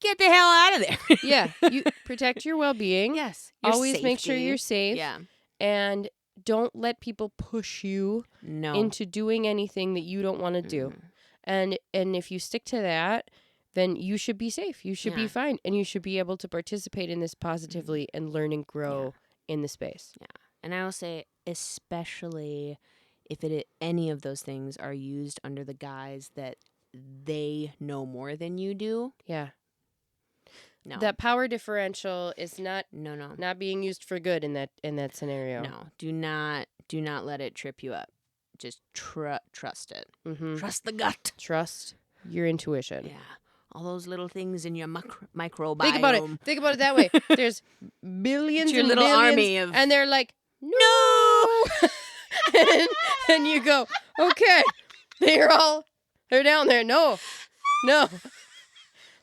S1: get the hell out of there.
S2: Yeah. You protect your well-being.
S1: Yes.
S2: Always make sure you're safe.
S1: Yeah.
S2: And don't let people push you into doing anything that you don't want to do. And if you stick to that, then you should be safe. You should be
S1: Yeah.
S2: fine. And you should be able to participate in this positively and learn and grow in the space.
S1: Yeah. And I will say, especially if any of those things are used under the guise that they know more than you do.
S2: Yeah.
S1: No.
S2: That power differential is not being used for good in that scenario.
S1: No. Do not let it trip you up. Just trust it.
S2: Mm-hmm.
S1: Trust the gut.
S2: Trust your intuition.
S1: Yeah. All those little things in your microbiome.
S2: Think about it that way. There's billions
S1: It's your
S2: and
S1: little
S2: billions,
S1: army of...
S2: and they're like,
S1: no!
S2: and you go, okay, they're down there. No.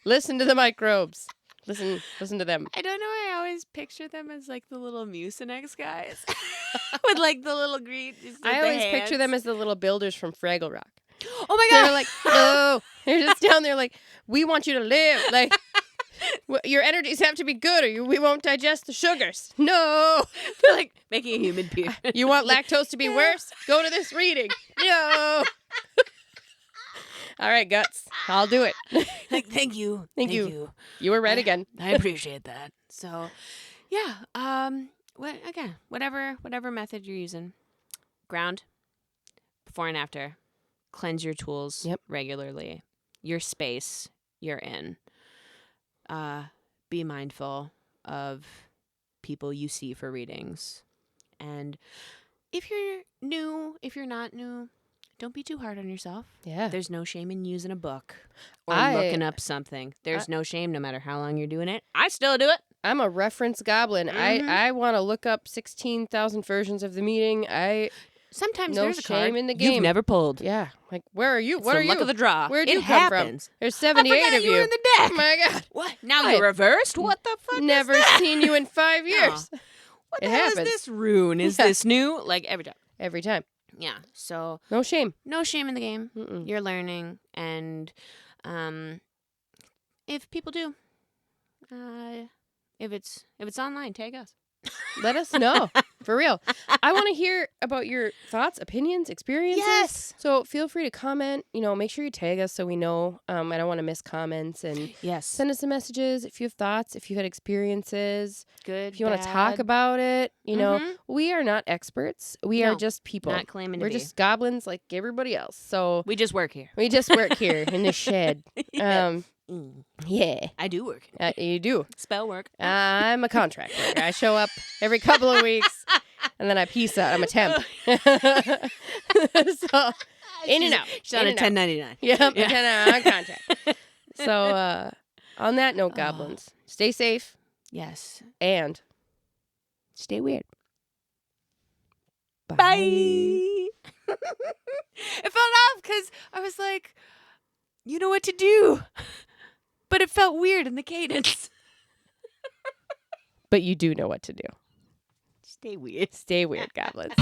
S2: Listen to the microbes. Listen to them.
S1: I don't know. I always picture them as like the little Mucinex guys with like the little green.
S2: I always picture them as the little builders from Fraggle Rock.
S1: Oh my God!
S2: They're like, no, they're just down there like, we want you to live. Like, your energies have to be good, or we won't digest the sugars. No,
S1: they're like making a human puke.
S2: You want lactose to be worse? Go to this reading. No. All right, Guts. I'll do it.
S1: Like, thank you.
S2: Thank you. You were right again.
S1: I appreciate that. So, yeah. Whatever method you're using, ground, before and after, cleanse your tools regularly. Your space you're in. Be mindful of people you see for readings, and if you're new, if you're not new, don't be too hard on yourself.
S2: Yeah.
S1: There's no shame in using a book or looking up something. There's no shame no matter how long you're doing it. I still do it.
S2: I'm a reference goblin.
S1: Mm-hmm.
S2: I want to look up 16,000 versions of the meeting.
S1: Sometimes
S2: no
S1: there's a card
S2: shame in the game.
S1: you've never pulled.
S2: Yeah. Like, where are you?
S1: It's
S2: What
S1: the
S2: are you?
S1: luck of the draw.
S2: Where'd
S1: it
S2: you come
S1: happens.
S2: from? There's 78 of
S1: you were in the deck.
S2: Oh my God.
S1: What? Now you're reversed? What the fuck
S2: Never
S1: is that?
S2: seen you in 5 years.
S1: What
S2: It
S1: the hell
S2: happens.
S1: is this rune? Is this new? Like every time.
S2: Every time.
S1: Yeah. So
S2: No shame.
S1: no shame in the game.
S2: Mm-mm.
S1: You're learning, and if people do, if it's online, tag us.
S2: Let us know. For real. I want to hear about your thoughts, opinions, experiences.
S1: Yes.
S2: So feel free to comment. Make sure you tag us so we know. I don't want to miss comments. And
S1: Yes.
S2: send us some messages if you have thoughts, if you've had experiences.
S1: Good.
S2: If you want to talk about it.
S1: Mhm.
S2: We are not experts. We are just people.
S1: Not claiming to
S2: We're
S1: be.
S2: just goblins like everybody else. So
S1: We just work here.
S2: we just work here in the shed.
S1: Yes.
S2: Yeah.
S1: I do work.
S2: You do.
S1: Spell work.
S2: I'm a contract worker. I show up every couple of weeks, and then I peace out. I'm a temp. So, in and out.
S1: She's on a 1099.
S2: Yep,
S1: Yeah.
S2: on contract. So, on that note, goblins, stay safe
S1: Yes.
S2: and
S1: Stay weird.
S2: bye.
S1: Bye. It felt off because I was like, you know what to do. But it felt weird in the cadence.
S2: But you do know what to do.
S1: Stay weird.
S2: Stay weird, goblins.